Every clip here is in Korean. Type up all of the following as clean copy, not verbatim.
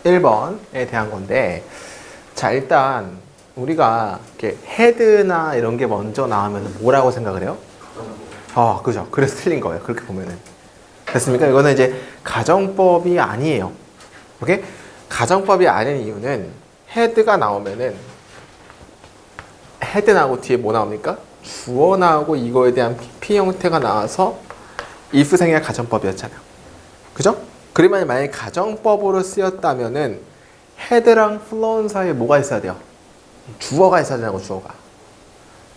1번에 대한 건데, 자, 일단 우리가 이렇게 헤드나 이런 게 먼저 나오면 뭐라고 생각을 해요? 그죠. 그래서 틀린 거예요. 그렇게 보면은. 됐습니까? 이거는 이제 가정법이 아니에요. 오케이? 가정법이 아닌 이유는 헤드가 나오면은 헤드 나오고 뒤에 뭐 나옵니까? 주어 나오고 이거에 대한 PP 형태가 나와서 if 생략 가정법이었잖아요. 그죠? 그러면 만약에 가정법으로 쓰였다면은 헤드랑 flow는 사이에 뭐가 있어야 돼요? 주어가 있어야 되고 주어가.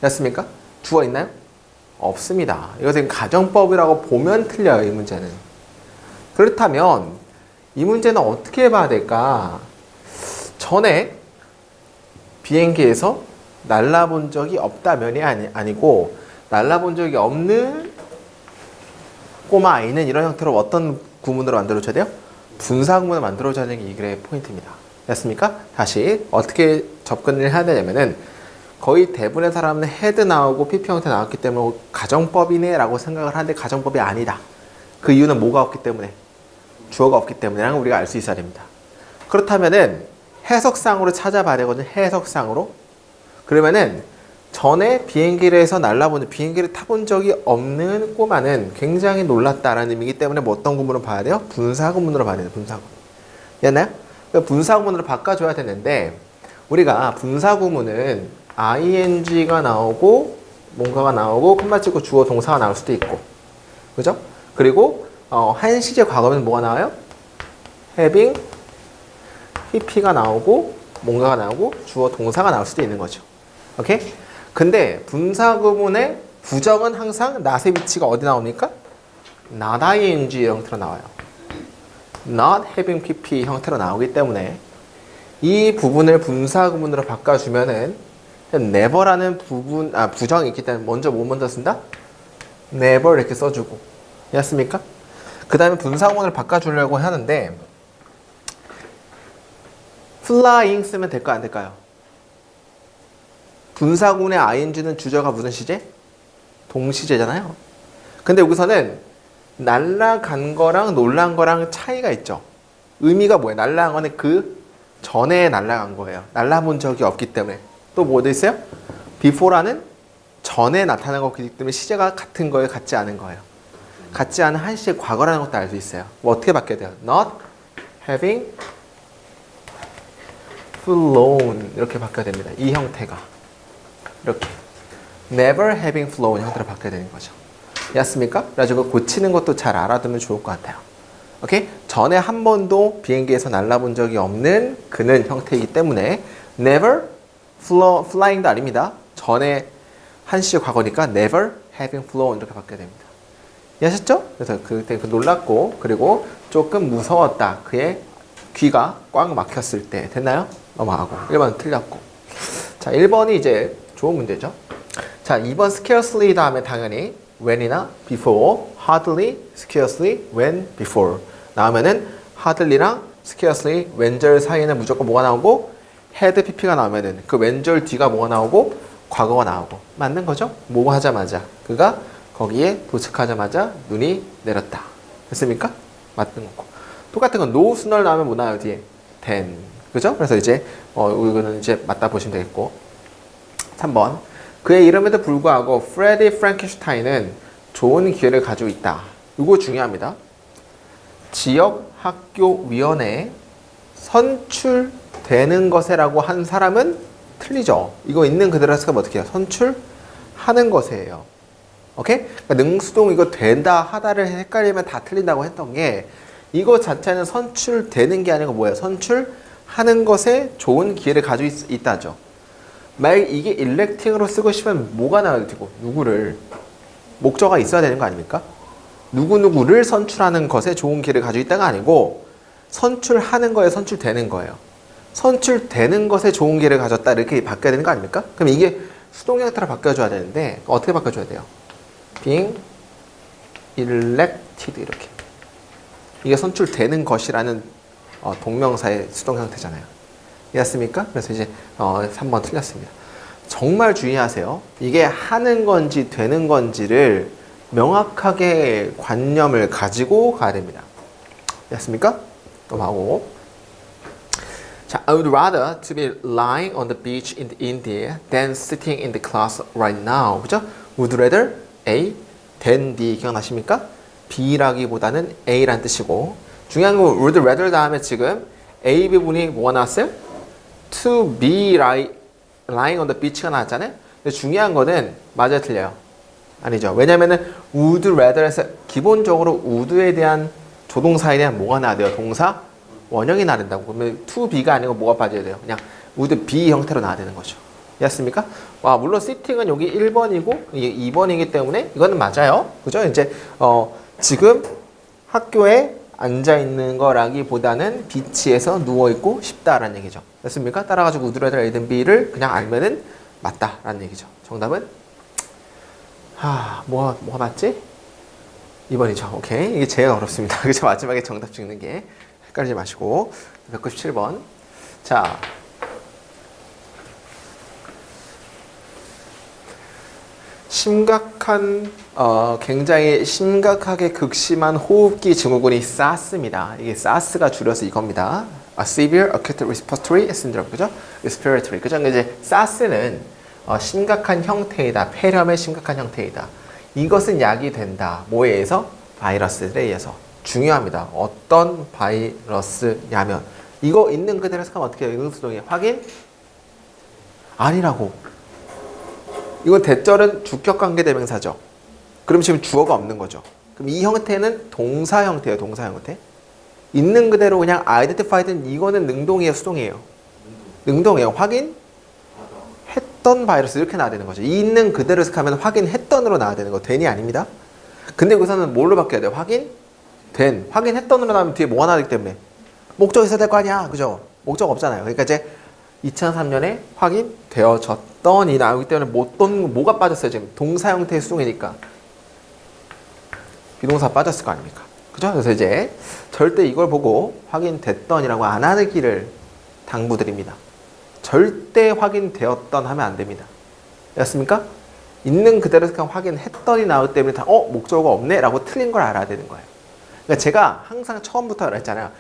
됐습니까? 주어 있나요? 없습니다. 이것은 가정법이라고 보면 틀려요. 이 문제는. 그렇다면 이 문제는 어떻게 봐야 될까? 전에 비행기에서 날아본 적이 없다면이 아니고 날아본 적이 없는 꼬마 아이는 이런 형태로 어떤 구문으로 만들어줘야 돼요? 분사 구문을 만들어줘야 되는 게 이 글의 포인트입니다. 됐습니까? 다시 어떻게 접근을 해야 되냐면은 거의 대부분의 사람은 헤드 나오고 PP 형태 나왔기 때문에 가정법이네 라고 생각을 하는데 가정법이 아니다. 그 이유는 뭐가 없기 때문에? 주어가 없기 때문에라는 우리가 알 수 있어야 됩니다. 그렇다면은 해석상으로 찾아봐야 되거든요. 해석상으로. 그러면은 전에 비행기에서 비행기를 타본 적이 없는 꼬마는 굉장히 놀랐다라는 의미이기 때문에 뭐 어떤 구문으로 봐야 돼요? 분사 구문으로 봐야 돼요. 분사 구문. 이해했나요? 분사 구문으로 바꿔줘야 되는데 우리가 분사 구문은 ing가 나오고 뭔가가 나오고 콤마 찍고 주어 동사가 나올 수도 있고 그죠? 그리고 한시제 과거면 뭐가 나와요? having pp가 나오고 뭔가가 나오고 주어 동사가 나올 수도 있는 거죠. 오케이? 근데 분사 구문의 부정은 항상 not의 위치가 어디 나옵니까? not ing 형태로 나와요. not having pp 형태로 나오기 때문에 이 부분을 분사 구문으로 바꿔주면은 never라는 부정이 있기 때문에 먼저 쓴다? never 이렇게 써주고. 이해했습니까? 그 다음에 분사 구문을 바꿔주려고 하는데 flying 쓰면 될까 안 될까요? 분사 구문의 ing는 주저가 무슨 시제? 동시제잖아요. 근데 여기서는 날아간 거랑 놀란 거랑 차이가 있죠. 의미가 뭐예요? 날아간 거는 그 전에 날아간 거예요. 날아본 적이 없기 때문에. 또 뭐 돼 있어요? before라는 전에 나타난 거기 때문에 시제가 같은 거예요? 같지 않은 거예요? 같지 않은 한시제 과거라는 것도 알 수 있어요. 뭐 어떻게 바뀌어야 돼요? not having flown 이렇게 바뀌어야 됩니다. 이 형태가 이렇게 never having flown 형태로 바뀌어야 되는 거죠. 이해했습니까? 그래가지고 고치는 것도 잘 알아두면 좋을 것 같아요. 오케이? 전에 한 번도 비행기에서 날아본 적이 없는 그는 형태이기 때문에 never flying도 아닙니다. 전에 한시제 과거니까 never having flown 이렇게 바뀌어야 됩니다. 이해하셨죠? 그래서 그때 놀랐고 그리고 조금 무서웠다. 그의 귀가 꽉 막혔을 때 됐나요? 넘어가고 1번은 틀렸고 자 1번이 이제 좋은 문제죠. 자 2번 scarcely 다음에 당연히 when이나 before, hardly, scarcely, when, before 나오면은 hardly랑 scarcely, when절 사이에는 무조건 뭐가 나오고 had pp가 나오면은 그 when절 뒤가 뭐가 나오고 과거가 나오고 맞는 거죠? 뭐 하자마자 그가 거기에 도착하자마자 눈이 내렸다. 됐습니까? 맞는 거고 똑같은 건 no sooner 나오면 뭐 나와요 뒤에? then 그죠? 그래서 이제 이거는 이제 맞다 보시면 되겠고 3번 그의 이름에도 불구하고 프레디 프랑켄슈타인은 좋은 기회를 가지고 있다. 이거 중요합니다. 지역학교위원회에 선출되는 것에라고 한 사람은 틀리죠. 이거 있는 그대로 해석하면 어떻게 해요? 선출하는 것이에요. 오케이? 그러니까 능수동 이거 된다 하다를 헷갈리면 다 틀린다고 했던 게 이거 자체는 선출되는 게 아니고 뭐예요? 선출하는 것에 좋은 기회를 가지고 있다죠. 만약 이게 일렉팅으로 쓰고 싶으면 뭐가 나와야 되고 누구를 목적어가 있어야 되는 거 아닙니까? 누구누구를 선출하는 것에 좋은 기회를 가지고 있다가 아니고 선출하는 거에 선출되는 거예요. 선출되는 것에 좋은 기회를 가졌다 이렇게 바뀌어야 되는 거 아닙니까? 그럼 이게 수동 형태로 바뀌어줘야 되는데 어떻게 바꿔줘야 돼요? being elected 이렇게 이게 선출되는 것이라는 동명사의 수동 형태잖아요. 이해했습니까? 그래서 이제 3번 틀렸습니다. 정말 주의하세요. 이게 하는 건지 되는 건지를 명확하게 관념을 가지고 가야 됩니다. 이해했습니까? 또 하고 자, I would rather to be lying on the beach in India than sitting in the class right now. 그죠? Would rather A than B 기억나십니까? B라기보다는 A란 뜻이고 중요한 건 would rather 다음에 지금 A 부분이 뭐가 나왔어요? To be lying on the beach가 나왔잖아요. 근데 중요한 거는 맞아요, 틀려요? 아니죠. 왜냐면은 would rather에서 기본적으로 would에 대한 조동사에 대한 뭐가 나와야 돼요? 동사 원형이 나야 된다고. 그러면 to be가 아니고 뭐가 빠져야 돼요? 그냥 would be 형태로 나와야 되는 거죠. 이해했습니까? 와, 물론 sitting은 여기 1번이고 이게 2번이기 때문에 이거는 맞아요. 그죠? 이제 지금 학교에 앉아 있는 거라기보다는 비치에서 누워 있고 싶다라는 얘기죠. 됐습니까? 따라가지고 would rather A than B를 그냥 알면은 맞다라는 얘기죠. 정답은 뭐가 맞지? 2번이죠. 오케이. 이게 제일 어렵습니다. 그죠? 마지막에 정답 찍는 게 헷갈리지 마시고 197번. 자, 굉장히 심각하게 극심한 호흡기 증후군이 SARS입니다. 이게 SARS가 줄여서 이겁니다. Severe Acute Respiratory Syndrome, 그죠? Respiratory, 그죠? 이제 SARS는 심각한 형태이다. 폐렴의 심각한 형태이다. 이것은 약이 된다. 뭐에 의해서? 바이러스에 의해서. 중요합니다. 어떤 바이러스냐면 이거 있는 그대로 생각하면 어떻게 해요? 응수동의 확인? 아니라고. 이건 대절은 주격관계 대명사죠. 그럼 지금 주어가 없는 거죠. 그럼 이 형태는 동사 형태예요. 동사 형태. 있는 그대로 그냥 identified는 이거는 능동이에요. 수동이에요. 능동이에요. 확인? 했던 바이러스 이렇게 나와야 되는 거죠. 있는 그대로 생각하면 확인했던으로 나와야 되는 거. 된이 아닙니다. 근데 여기서는 뭘로 바뀌어야 돼요? 확인? 된. 확인했던으로 나오면 뒤에 뭐가 나오기 때문에 목적이 있어야 될 거 아니야. 그죠? 목적 없잖아요. 그러니까 이제 2003년에 확인되어졌던이 나오기 때문에 뭐가 빠졌어요? 지금 동사 형태의 수동이니까 비동사 빠졌을 거 아닙니까? 그죠? 그래서 이제 절대 이걸 보고 확인됐던이라고 안 하기를 당부드립니다. 절대 확인되었던 하면 안 됩니다. 됐습니까? 있는 그대로 그냥 확인했더니 나오기 때문에 다 목적어가 없네 라고 틀린 걸 알아야 되는 거예요. 그러니까 제가 항상 처음부터 그랬잖아요.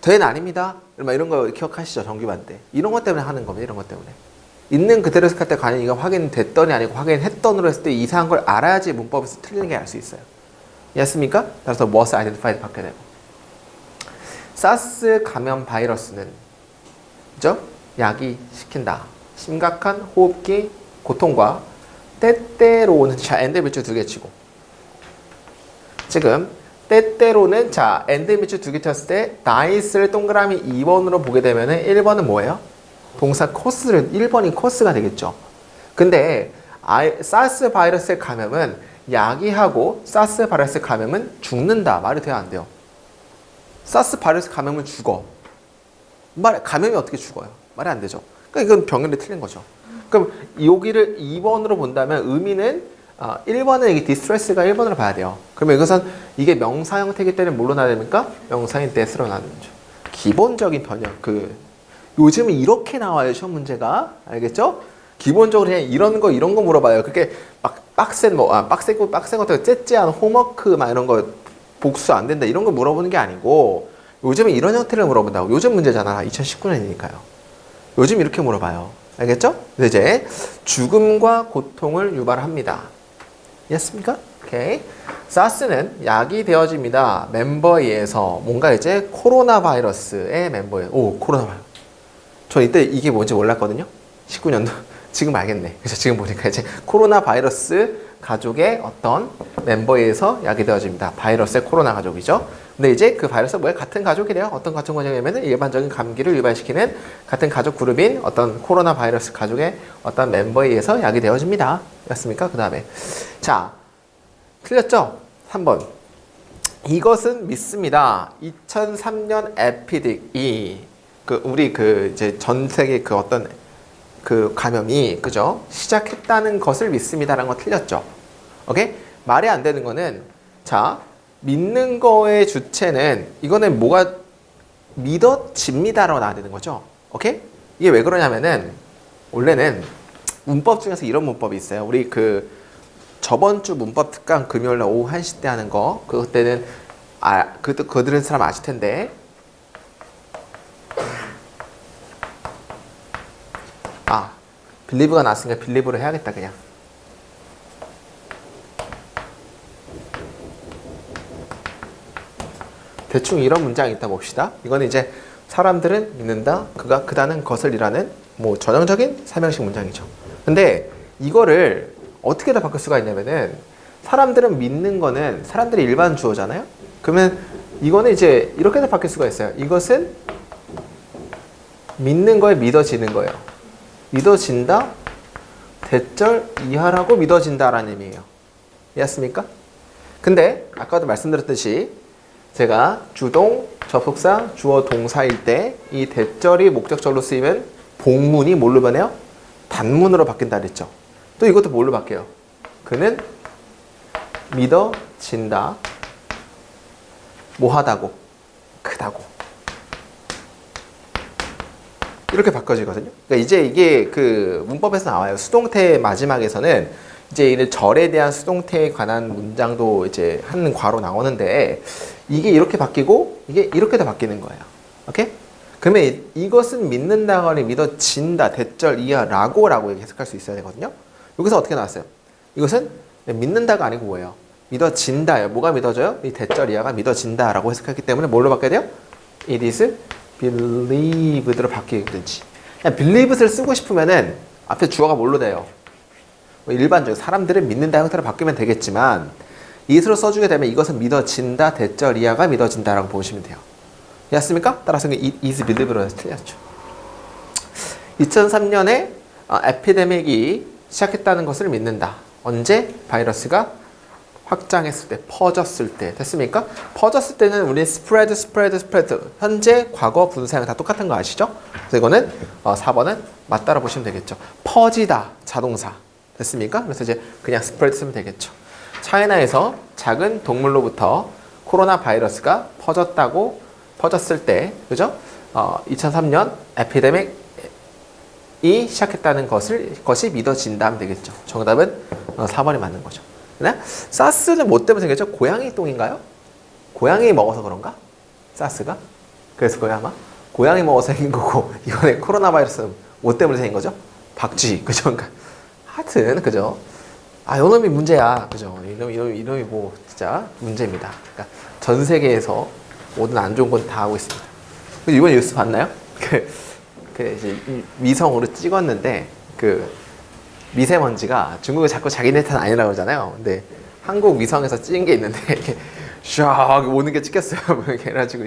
된 아닙니다. 이런 거 기억하시죠? 정규반 때. 이런 것 때문에 하는 겁니다. 이런 것 때문에. 있는 그대로 해석할 때 과연 이거 확인됐더니 아니고 확인했던으로 했을 때 이상한 걸 알아야지 문법에서 틀리는 게 알 수 있어요. 이해했습니까? 따라서 was identified 바뀌게 되고. 사스 감염 바이러스는 그죠? 약이 시킨다. 심각한 호흡기 고통과 때때로는 자 엔드 밑줄 2개 치고 지금 때때로는 자 엔드 밑줄 2개 쳤을 때 나이스를 동그라미 2번으로 보게 되면은 1번은 뭐예요? 동사 코스를 1번이 코스가 되겠죠. 근데 사스 바이러스의 감염은 야기하고 사스 바이러스 감염은 죽는다. 말이 돼야 안 돼요? 사스 바이러스 감염은 죽어. 감염이 어떻게 죽어요? 말이 안 되죠. 그러니까 이건 병렬이 틀린 거죠. 그럼 여기를 2번으로 본다면 의미는 1번은 이게 디스트레스가 1번으로 봐야 돼요. 그러면 이것은 이게 명사 형태이기 때문에 뭘로 나야 됩니까? 명사인 that으로 나는 거죠. 기본적인 번역. 요즘은 이렇게 나와요. 시험 문제가. 알겠죠? 기본적으로 그냥 이런 거 물어봐요. 그게 막 빡센 것도 째째한 홈워크 막 이런 거 복수 안 된다. 이런 거 물어보는 게 아니고 요즘은 이런 형태를 물어본다고. 요즘 문제잖아. 2019년이니까요. 요즘 이렇게 물어봐요. 알겠죠? 이제 죽음과 고통을 유발합니다. 이해했습니까? 오케이. 사스는 약이 되어집니다. 멤버에 의해서 뭔가 이제 코로나 바이러스의 멤버에 코로나 바이러스. 저 이때 이게 뭔지 몰랐거든요. 19년도. 지금 알겠네. 그래서 지금 보니까 이제 코로나 바이러스 가족의 어떤 멤버에 의해서 약이 되어집니다. 바이러스의 코로나 가족이죠. 근데 이제 그 바이러스가 뭐예요? 같은 가족이래요. 어떤 같은 가족이냐면 일반적인 감기를 유발시키는 같은 가족 그룹인 어떤 코로나 바이러스 가족의 어떤 멤버에 의해서 약이 되어집니다. 였습니까? 그 다음에 자 틀렸죠? 3번 이것은 믿습니다. 2003년 에피딕이 우리 이제 전 세계 어떤 감염이 그죠? 시작했다는 것을 믿습니다라는 거 틀렸죠. 오케이? 말이 안 되는 거는 자 믿는 거의 주체는 이거는 뭐가 믿어집니다라고 나와야 되는 거죠. 오케이? 이게 왜 그러냐면은 원래는 문법 중에서 이런 문법이 있어요. 우리 저번 주 문법 특강 금요일 날 오후 1시 때 하는 거 그때는 그거 들은 사람 아실 텐데 believe가 나왔으니까 believe로 해야겠다 그냥. 대충 이런 문장이 있다 봅시다. 이거는 이제 사람들은 믿는다. 그가 그다는 것을 이라는 뭐 전형적인 삼형식 문장이죠. 근데 이거를 어떻게 다 바꿀 수가 있냐면은 사람들은 믿는 거는 사람들의 일반 주어잖아요. 그러면 이거는 이제 이렇게 다 바뀔 수가 있어요. 이것은 믿는 거에 믿어지는 거예요. 믿어진다. 대절 이하라고 믿어진다라는 의미예요. 이해했습니까? 근데 아까도 말씀드렸듯이 제가 주동, 접속사, 주어, 동사일 때 이 대절이 목적절로 쓰이면 복문이 뭘로 변해요? 단문으로 바뀐다 그랬죠. 또 이것도 뭘로 바뀌어요? 그는 믿어진다. 뭐하다고? 크다고. 이렇게 바꿔지거든요. 그러니까 이제 이게 그 문법에서 나와요. 수동태 마지막에서는 이제 이 절에 대한 수동태에 관한 문장도 이제 한 괄호 나오는데 이게 이렇게 바뀌고 이게 이렇게 다 바뀌는 거예요. 오케이? 그러면 이것은 믿는다거나 믿어진다, 대절 이하라고 해석할 수 있어야 되거든요. 여기서 어떻게 나왔어요? 이것은 믿는다가 아니고 뭐예요? 믿어진다예요. 뭐가 믿어져요? 이 대절 이하가 믿어진다라고 해석했기 때문에 뭘로 바뀌어야 돼요? It is believed로 바뀌든지. 그냥 believed를 쓰고 싶으면은 앞에 주어가 뭘로 돼요? 일반적으로 사람들은 믿는다 형태로 바뀌면 되겠지만 it으로 써주게 되면 이것은 믿어진다, 대절 이하가 믿어진다라고 보시면 돼요. 이해했습니까? 따라서 it is believed로 해서 틀렸죠. 2003년에 에피데믹이 시작했다는 것을 믿는다. 언제? 바이러스가 확장했을 때, 퍼졌을 때. 됐습니까? 퍼졌을 때는 우리 spread. 현재, 과거, 분사형 다 똑같은 거 아시죠? 그래서 이거는 4번은 맞다라 보시면 되겠죠. 퍼지다, 자동사. 됐습니까? 그래서 이제 그냥 spread 쓰면 되겠죠. 차이나에서 작은 동물로부터 코로나 바이러스가 퍼졌을 때, 그죠? 2003년 에피데믹이 시작했다는 것이 믿어진다 하면 되겠죠. 정답은 4번이 맞는 거죠. 사스는 뭐 때문에 생겼죠? 고양이 똥인가요? 고양이 먹어서 그런가? 사스가? 그래서 거의 아마 고양이 먹어서 생긴 거고 이번에 코로나 바이러스는 뭐 때문에 생긴 거죠? 박쥐, 그죠? 그러니까 하여튼 그죠? 이놈이 문제야, 그죠? 이놈이 뭐 진짜 문제입니다. 그러니까 전 세계에서 모든 안 좋은 건 다 하고 있습니다. 이번 뉴스 봤나요? 이제 위성으로 찍었는데 미세먼지가 중국이 자꾸 자기네 탓 아니라고 그러잖아요. 근데 한국 위성에서 찍은 게 있는데 이렇게 샥 오는 게 찍혔어요. 그래가지고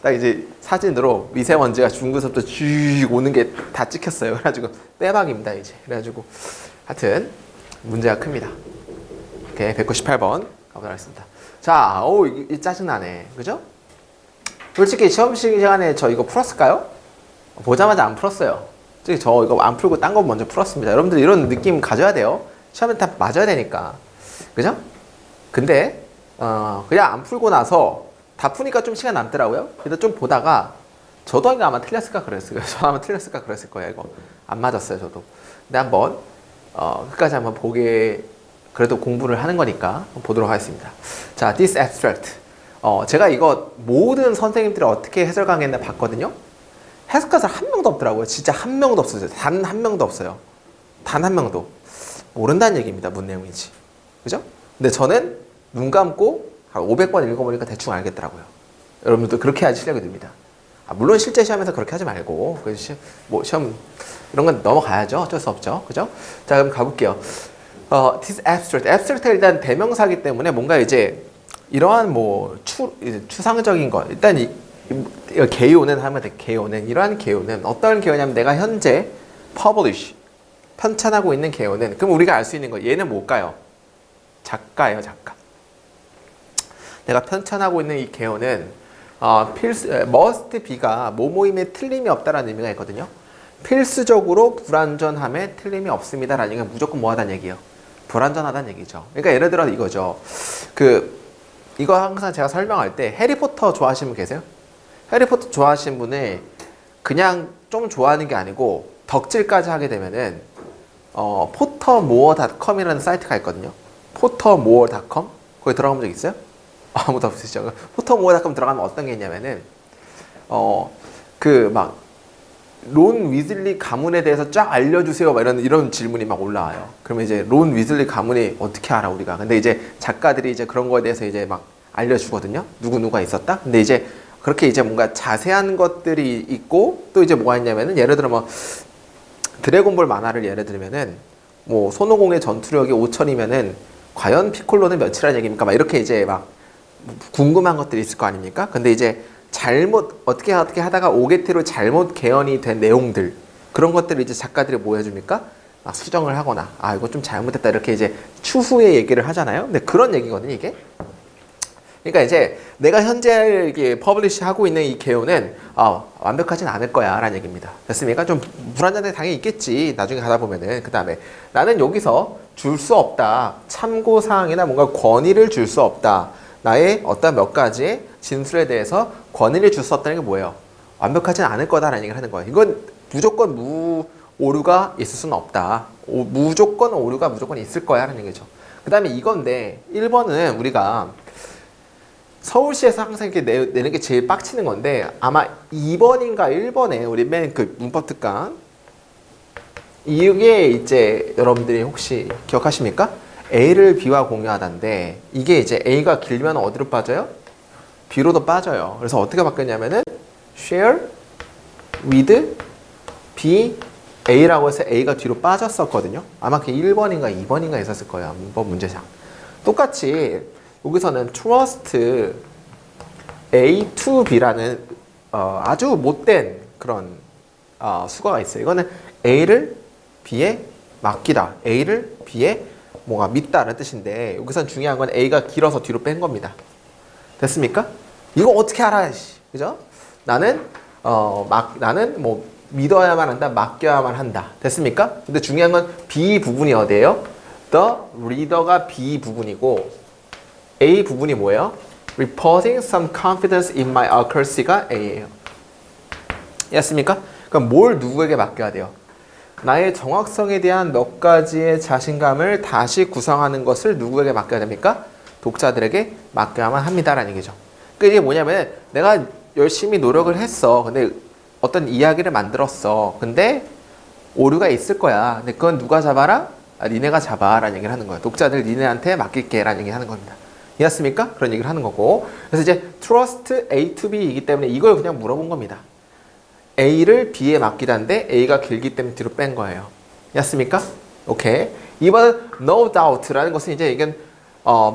딱 이제 사진으로 미세먼지가 중국에서부터 쭉 오는 게 다 찍혔어요. 그래가지고 대박입니다 이제. 그래가지고 하여튼 문제가 큽니다. 오케이, 198번 가보도록 하겠습니다. 자, 이 짜증나네, 그죠? 솔직히 시험 시간에 저 이거 풀었을까요? 보자마자 안 풀었어요. 저 이거 안 풀고 딴 거 먼저 풀었습니다. 여러분들 이런 느낌 가져야 돼요. 시험에 다 맞아야 되니까. 그죠? 근데 그냥 안 풀고 나서 다 푸니까 좀 시간 남더라고요. 그래서 좀 보다가 저도 이거 아마 틀렸을까 그랬어요. 저도 아마 틀렸을까 그랬을 거예요. 이거 안 맞았어요, 저도. 근데 한번 끝까지 한번 보게 그래도 공부를 하는 거니까 보도록 하겠습니다. 자, this abstract. 제가 이거 모든 선생님들이 어떻게 해설 강의했나 봤거든요. 해석가사 한 명도 없더라고요. 진짜 한 명도 없어요. 단 한 명도 없어요. 단 한 명도. 모른다는 얘기입니다. 뭔 내용인지. 그죠? 근데 저는 눈 감고 한 500번 읽어보니까 대충 알겠더라고요. 여러분들도 그렇게 해야지 실력이 됩니다. 물론 실제 시험에서 그렇게 하지 말고 시험 이런 건 넘어가야죠. 어쩔 수 없죠. 그죠? 자, 그럼 가볼게요. this abstract. abstract가 일단 대명사기 때문에 뭔가 이제 이러한 추상적인 것. 일단 이 개요는 하면 돼. 개요는 이러한 개요는 어떤 개요냐면 내가 현재 publish 편찬하고 있는 개요는 그럼 우리가 알 수 있는 거 얘는 뭘까요? 작가예요, 작가. 내가 편찬하고 있는 이 개요는 must be가 뭐뭐임에 틀림이 없다라는 의미가 있거든요. 필수적으로 불완전함에 틀림이 없습니다라는 얘기가 무조건 뭐하다는 얘기예요? 불완전하다는 얘기죠. 그러니까 예를 들어 이거죠. 이거 항상 제가 설명할 때 해리포터 좋아하시는 분 계세요? 해리포터 좋아하시는 분이 그냥 좀 좋아하는 게 아니고 덕질까지 하게 되면은 pottermore.com이라는 사이트가 있거든요. pottermore.com 거기 들어가 본 적 있어요? 아무도 없으시죠? pottermore.com 들어가면 어떤 게 있냐면은 론 위즐리 가문에 대해서 쫙 알려주세요. 막 이런 질문이 막 올라와요. 그러면 이제 론 위즐리 가문이 어떻게 알아 우리가? 근데 이제 작가들이 이제 그런 거에 대해서 이제 막 알려주거든요. 누구누가 있었다. 근데 이제 그렇게 이제 뭔가 자세한 것들이 있고 또 이제 뭐가 있냐면은 예를 들어 뭐 드래곤볼 만화를 예를 들면은 뭐 손오공의 전투력이 5천이면은 과연 피콜로는 몇이라는 얘기입니까? 막 이렇게 이제 막 궁금한 것들이 있을 거 아닙니까? 근데 이제 잘못 어떻게 하다가 오게티로 잘못 개연이 된 내용들 그런 것들을 이제 작가들이 뭐 해줍니까? 막 수정을 하거나 아 이거 좀 잘못됐다 이렇게 이제 추후에 얘기를 하잖아요. 근데 그런 얘기거든요 이게. 그러니까 이제 내가 현재 이게 퍼블리시 하고 있는 이 개요는 완벽하진 않을 거야 라는 얘기입니다. 됐습니까? 좀 불완전한 당연히 있겠지 나중에 가다 보면은. 그 다음에 나는 여기서 줄 수 없다 참고사항이나 뭔가 권위를 줄 수 없다 나의 어떤 몇 가지 진술에 대해서 권위를 줄 수 없다는 게 뭐예요? 완벽하진 않을 거다라는 얘기를 하는 거예요. 이건 무조건 오류가 있을 수는 없다. 무조건 오류가 무조건 있을 거야 라는 얘기죠. 그 다음에 이건데 1번은 우리가 서울시에서 항상 이렇게 내는 게 제일 빡치는 건데 아마 2번인가 1번에 우리 맨 그 문법 특강 이게 이제 여러분들이 혹시 기억하십니까? A를 B와 공유하다인데 이게 이제 A가 길면 어디로 빠져요? B로도 빠져요. 그래서 어떻게 바뀌었냐면은 share with B A라고 해서 A가 뒤로 빠졌었거든요. 아마 그게 1번인가 2번인가 있었을 거예요. 문법 문제상. 똑같이 여기서는 trust A to B라는 아주 못된 그런 수거가 있어요. 이거는 A를 B에 맡기다. A를 B에 뭔가 믿다라는 뜻인데 여기선 중요한 건 A가 길어서 뒤로 뺀 겁니다. 됐습니까? 이거 어떻게 알아? 그죠? 나는 뭐 믿어야만 한다, 맡겨야만 한다. 됐습니까? 근데 중요한 건 B 부분이 어디예요? The reader가 B 부분이고 A 부분이 뭐예요? Reporting some confidence in my accuracy가 A예요. 이해했습니까? 그럼 뭘 누구에게 맡겨야 돼요? 나의 정확성에 대한 몇 가지의 자신감을 다시 구성하는 것을 누구에게 맡겨야 됩니까? 독자들에게 맡겨야만 합니다라는 얘기죠. 그러니까 이게 뭐냐면 내가 열심히 노력을 했어. 근데 어떤 이야기를 만들었어. 근데 오류가 있을 거야. 근데 그건 누가 잡아라? 니네가 잡아라는 얘기를 하는 거예요. 독자들 니네한테 맡길게 라는 얘기를 하는 겁니다. 이해했습니까? 그런 얘기를 하는 거고. 그래서 이제 trust A to B이기 때문에 이걸 그냥 물어본 겁니다. A를 B에 맡기다인데 A가 길기 때문에 뒤로 뺀 거예요. 이해했습니까? 오케이. 이번은 no doubt라는 것은 이제 이건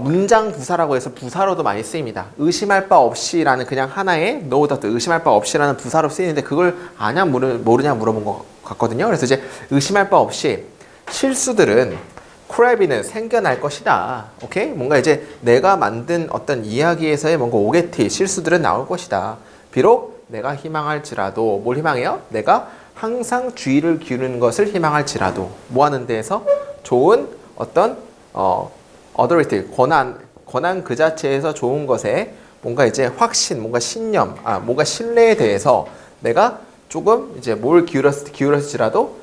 문장 부사라고 해서 부사로도 많이 쓰입니다. 의심할 바 없이라는 그냥 하나의 no doubt, 의심할 바 없이라는 부사로 쓰이는데 그걸 아냐 모르냐 물어본 것 같거든요. 그래서 이제 의심할 바 없이 실수들은 크래비는 생겨날 것이다. 오케이? 뭔가 이제 내가 만든 어떤 이야기에서의 뭔가 오게티, 실수들은 나올 것이다. 비록 내가 희망할지라도 뭘 희망해요? 내가 항상 주의를 기울이는 것을 희망할지라도 뭐 하는 데에서 좋은 어떤 authority, 권한 그 자체에서 좋은 것에 뭔가 이제 확신, 뭔가 신념, 뭔가 신뢰에 대해서 내가 조금 이제 뭘 기울였을지라도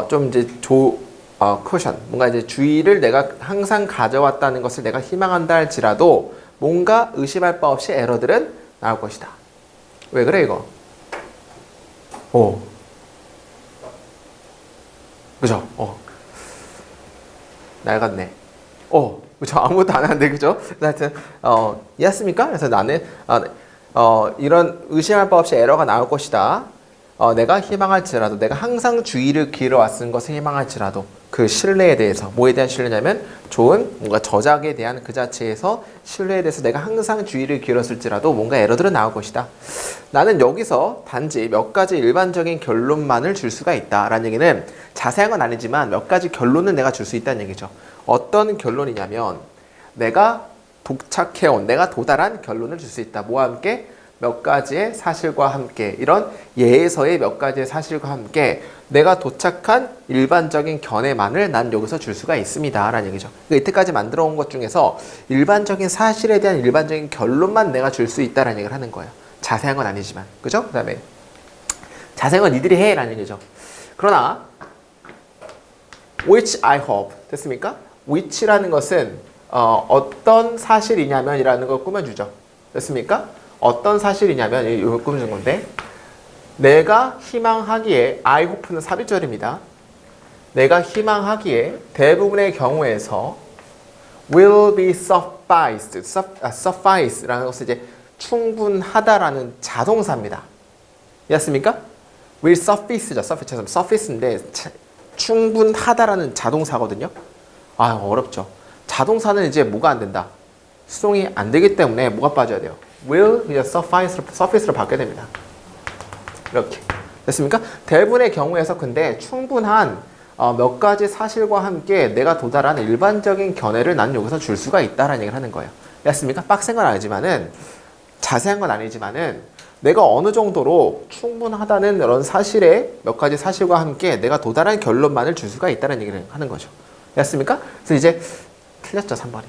좀 이제 쿠션, 뭔가 이제 주의를 내가 항상 가져왔다는 것을 내가 희망한다 할지라도 뭔가 의심할 바 없이 에러들은 나올 것이다. 왜 그래 이거? 그죠? 낡았네. 그죠? 아무것도 안 하는데 그죠? 하여튼 이해했습니까? 그래서 나는 이런 의심할 바 없이 에러가 나올 것이다. 내가 희망할지라도 내가 항상 주의를 기울여왔은 것을 희망할지라도 그 신뢰에 대해서 뭐에 대한 신뢰냐면 좋은 뭔가 저작에 대한 그 자체에서 신뢰에 대해서 내가 항상 주의를 기울였을지라도 뭔가 에러들은 나올 것이다. 나는 여기서 단지 몇 가지 일반적인 결론만을 줄 수가 있다라는 얘기는 자세한 건 아니지만 몇 가지 결론은 내가 줄 수 있다는 얘기죠. 어떤 결론이냐면 내가 도착해온 내가 도달한 결론을 줄 수 있다. 뭐와 함께? 몇 가지의 사실과 함께 이런 예에서의 몇 가지의 사실과 함께 내가 도착한 일반적인 견해만을 난 여기서 줄 수가 있습니다 라는 얘기죠. 그러니까 이때까지 만들어 온 것 중에서 일반적인 사실에 대한 일반적인 결론만 내가 줄 수 있다라는 얘기를 하는 거예요. 자세한 건 아니지만 그죠? 그 다음에 자세한 건 니들이 해 라는 얘기죠. 그러나 which I hope 됐습니까? which라는 것은 어떤 사실이냐면 이라는 걸 꾸며주죠. 됐습니까? 어떤 사실이냐면 이걸 꾸며준 건데 내가 희망하기에 I hope는 삽입절입니다. 내가 희망하기에 대부분의 경우에서 will be sufficed, suffice라는 것은 이제 충분하다라는 자동사입니다. 이해했습니까? will suffice죠. suffice인데 충분하다라는 자동사거든요. 아, 어렵죠. 자동사는 이제 뭐가 안 된다? 수동이 안 되기 때문에 뭐가 빠져야 돼요? will 이제 suffice로 바뀌어야 됩니다. 이렇게 됐습니까? 대부분의 경우에서 근데 충분한 몇 가지 사실과 함께 내가 도달한 일반적인 견해를 나는 여기서 줄 수가 있다라는 얘기를 하는 거예요. 됐습니까? 빡센 건 아니지만은 자세한 건 아니지만은 내가 어느 정도로 충분하다는 이런 사실에 몇 가지 사실과 함께 내가 도달한 결론만을 줄 수가 있다는 얘기를 하는 거죠. 됐습니까? 그래서 이제 틀렸죠, 3번이.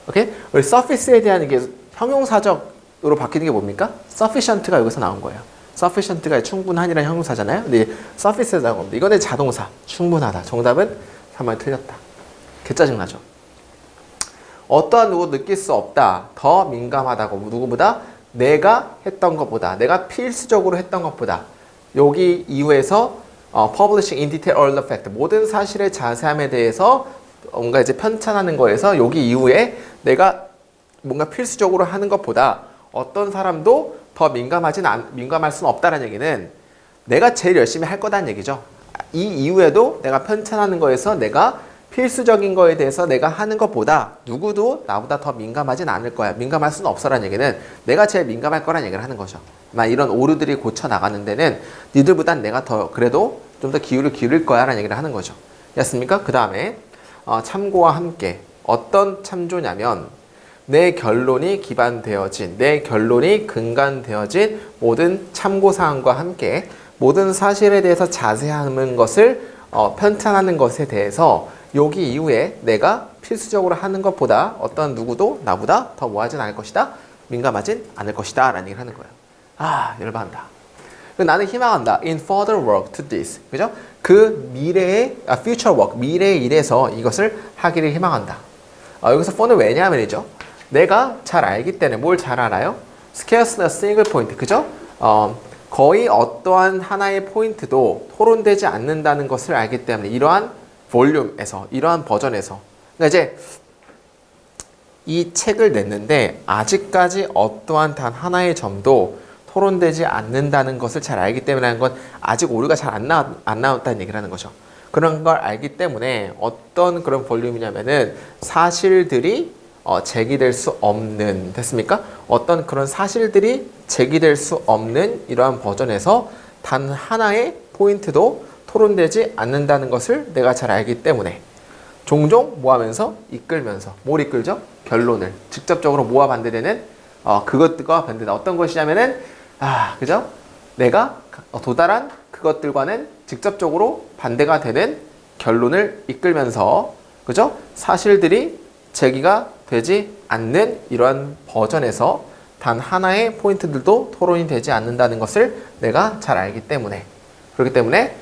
오케이? 우리 suffice에 대한 이게 형용사적으로 바뀌는 게 뭡니까? sufficient가 여기서 나온 거예요. sufficient가 충분한이라는 형용사잖아요. 근데 suffice에서 나온 겁니다. 이거는 자동사, 충분하다. 정답은 3번이 틀렸다. 개짜증나죠? 어떠한 누구도 느낄 수 없다. 더 민감하다고. 누구보다? 내가 했던 것보다, 내가 필수적으로 했던 것보다. 여기 이후에서 publishing in detail all the fact, 모든 사실의 자세함에 대해서 뭔가 이제 편찬하는 거에서 여기 이후에 내가 뭔가 필수적으로 하는 것보다 어떤 사람도 더 민감할 수는 없다는 얘기는 내가 제일 열심히 할 거다는 얘기죠. 이 이후에도 내가 편찬하는 거에서 내가 필수적인 거에 대해서 내가 하는 것보다 누구도 나보다 더 민감하진 않을 거야. 민감할 수는 없어라는 얘기는 내가 제일 민감할 거라는 얘기를 하는 거죠. 이런 오류들이 고쳐 나가는 데는 니들보단 내가 더 그래도 좀 더 기울일 거야 라는 얘기를 하는 거죠. 됐습니까? 그 다음에 참고와 함께 어떤 참조냐면 내 결론이 기반되어진, 내 결론이 근간되어진 모든 참고사항과 함께 모든 사실에 대해서 자세한 것을 편찬하는 것에 대해서 여기 이후에 내가 필수적으로 하는 것보다 어떤 누구도 나보다 더 뭐하진 않을 것이다, 민감하진 않을 것이다 라는 얘기를 하는 거예요. 아, 열받는다. 나는 희망한다. In further work to this. 그죠? 그 미래의, future work, 미래의 일에서 이것을 하기를 희망한다. 여기서 for는 왜냐하면이죠. 내가 잘 알기 때문에 뭘 잘 알아요? Scarcely a single point. 그죠? 거의 어떠한 하나의 포인트도 토론되지 않는다는 것을 알기 때문에 이러한 볼륨에서, 이러한 버전에서. 그러니까 이제 이 책을 냈는데 아직까지 어떠한 단 하나의 점도 토론되지 않는다는 것을 잘 알기 때문에 하는 건 아직 오류가 잘 안 나왔다는 얘기를 하는 거죠. 그런 걸 알기 때문에 어떤 그런 볼륨이냐면은 사실들이 제기될 수 없는, 됐습니까? 어떤 그런 사실들이 제기될 수 없는 이러한 버전에서 단 하나의 포인트도 토론되지 않는다는 것을 내가 잘 알기 때문에 종종 뭐 하면서? 이끌면서. 뭘 이끌죠? 결론을. 직접적으로 뭐와 반대되는? 그것과 반대다. 어떤 것이냐면은 그죠? 내가 도달한 그것들과는 직접적으로 반대가 되는 결론을 이끌면서, 그죠? 사실들이 제기가 되지 않는 이러한 버전에서 단 하나의 포인트들도 토론이 되지 않는다는 것을 내가 잘 알기 때문에, 그렇기 때문에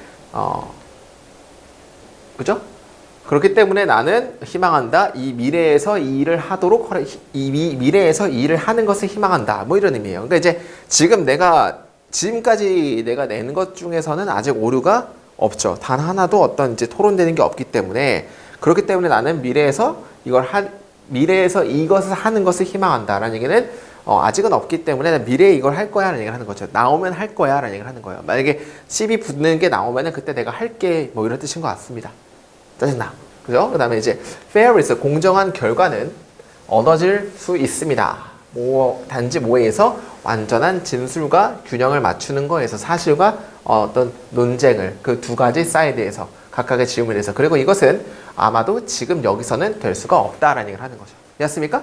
그죠? 그렇기 때문에 나는 희망한다. 이 미래에서 이 일을 하도록, 미래에서 이 일을 하는 것을 희망한다. 뭐 이런 의미예요. 그러니까 이제 지금까지 내가 내는 것 중에서는 아직 오류가 없죠. 단 하나도 어떤 이제 토론되는 게 없기 때문에, 그렇기 때문에 나는 미래에서 이것을 하는 것을 희망한다라는 얘기는 아직은 없기 때문에 미래에 이걸 할 거야 라는 얘기를 하는 거죠. 나오면 할 거야 라는 얘기를 하는 거예요. 만약에 CV 붙는 게 나오면은 그때 내가 할게 뭐 이런 뜻인 것 같습니다. 짜증나. 그죠? 그 다음에 이제 fair에서 공정한 결과는 얻어질 수 있습니다. 단지 뭐에서 완전한 진술과 균형을 맞추는 거에서 사실과 어떤 논쟁을 그 두 가지 사이드에서 각각의 질문에서, 그리고 이것은 아마도 지금 여기서는 될 수가 없다라는 얘기를 하는 거죠. 이해했습니까?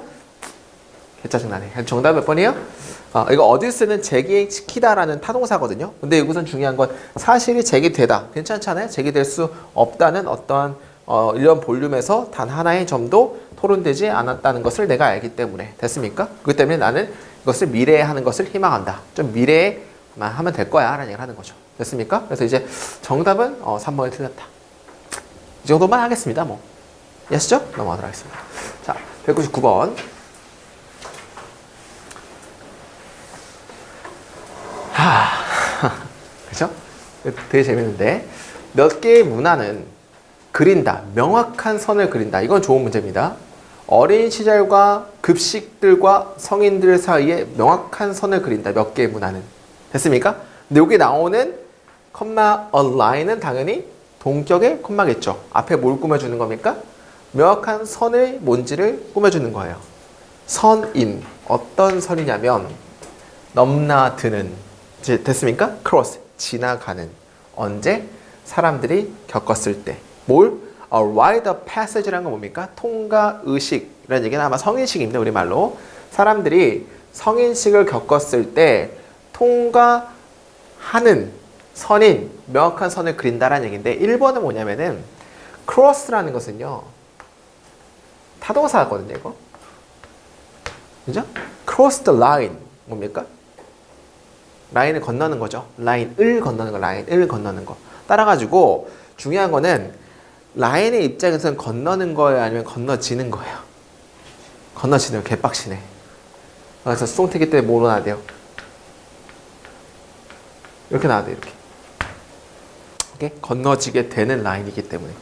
개짜증나네. 정답 몇 번이에요? 이거 어딜 쓰는 제기시키다라는 타동사거든요. 근데 여기선 중요한 건 사실이 제기되다. 괜찮잖아요? 제기될 수 없다는 어떠한 이런 볼륨에서 단 하나의 점도 토론되지 않았다는 것을 내가 알기 때문에. 됐습니까? 그렇기 때문에 나는 이것을 미래에 하는 것을 희망한다. 좀 미래에만 하면 될 거야 라는 얘기를 하는 거죠. 됐습니까? 그래서 이제 정답은 3번이 틀렸다. 이 정도만 하겠습니다. 뭐. 이해하시죠? 넘어가도록 하겠습니다. 자, 199번. 그죠? 되게 재밌는데 몇 개의 문화는 그린다. 명확한 선을 그린다. 이건 좋은 문제입니다. 어린 시절과 급식들과 성인들 사이에 명확한 선을 그린다. 몇 개의 문화는. 됐습니까? 근데 여기 나오는 컴마 align은 당연히 동격의 컴마겠죠. 앞에 뭘 꾸며주는 겁니까? 명확한 선의 뭔지를 꾸며주는 거예요. 선인. 어떤 선이냐면 넘나드는. 됐습니까? cross. 지나가는. 언제? 사람들이 겪었을 때. 뭘? rite of passage라는 건 뭡니까? 통과 의식이라는 얘기는 아마 성인식입니다. 우리말로. 사람들이 성인식을 겪었을 때 통과하는 선인, 명확한 선을 그린다라는 얘기인데 1번은 뭐냐면은 cross라는 것은요. 타동사거든요, 이거. 그죠? cross the line. 뭡니까? 라인을 건너는 거죠. 라인을 건너는 거, 라인을 건너는 거. 따라가지고 중요한 거는 라인의 입장에서는 건너는 거예요? 아니면 건너지는 거예요? 건너지는 거, 개빡치네. 그래서 수동태기 때문에 뭐로 나와야 돼요? 이렇게 나와야 돼요, 이렇게. 오케이? 건너지게 되는 라인이기 때문에.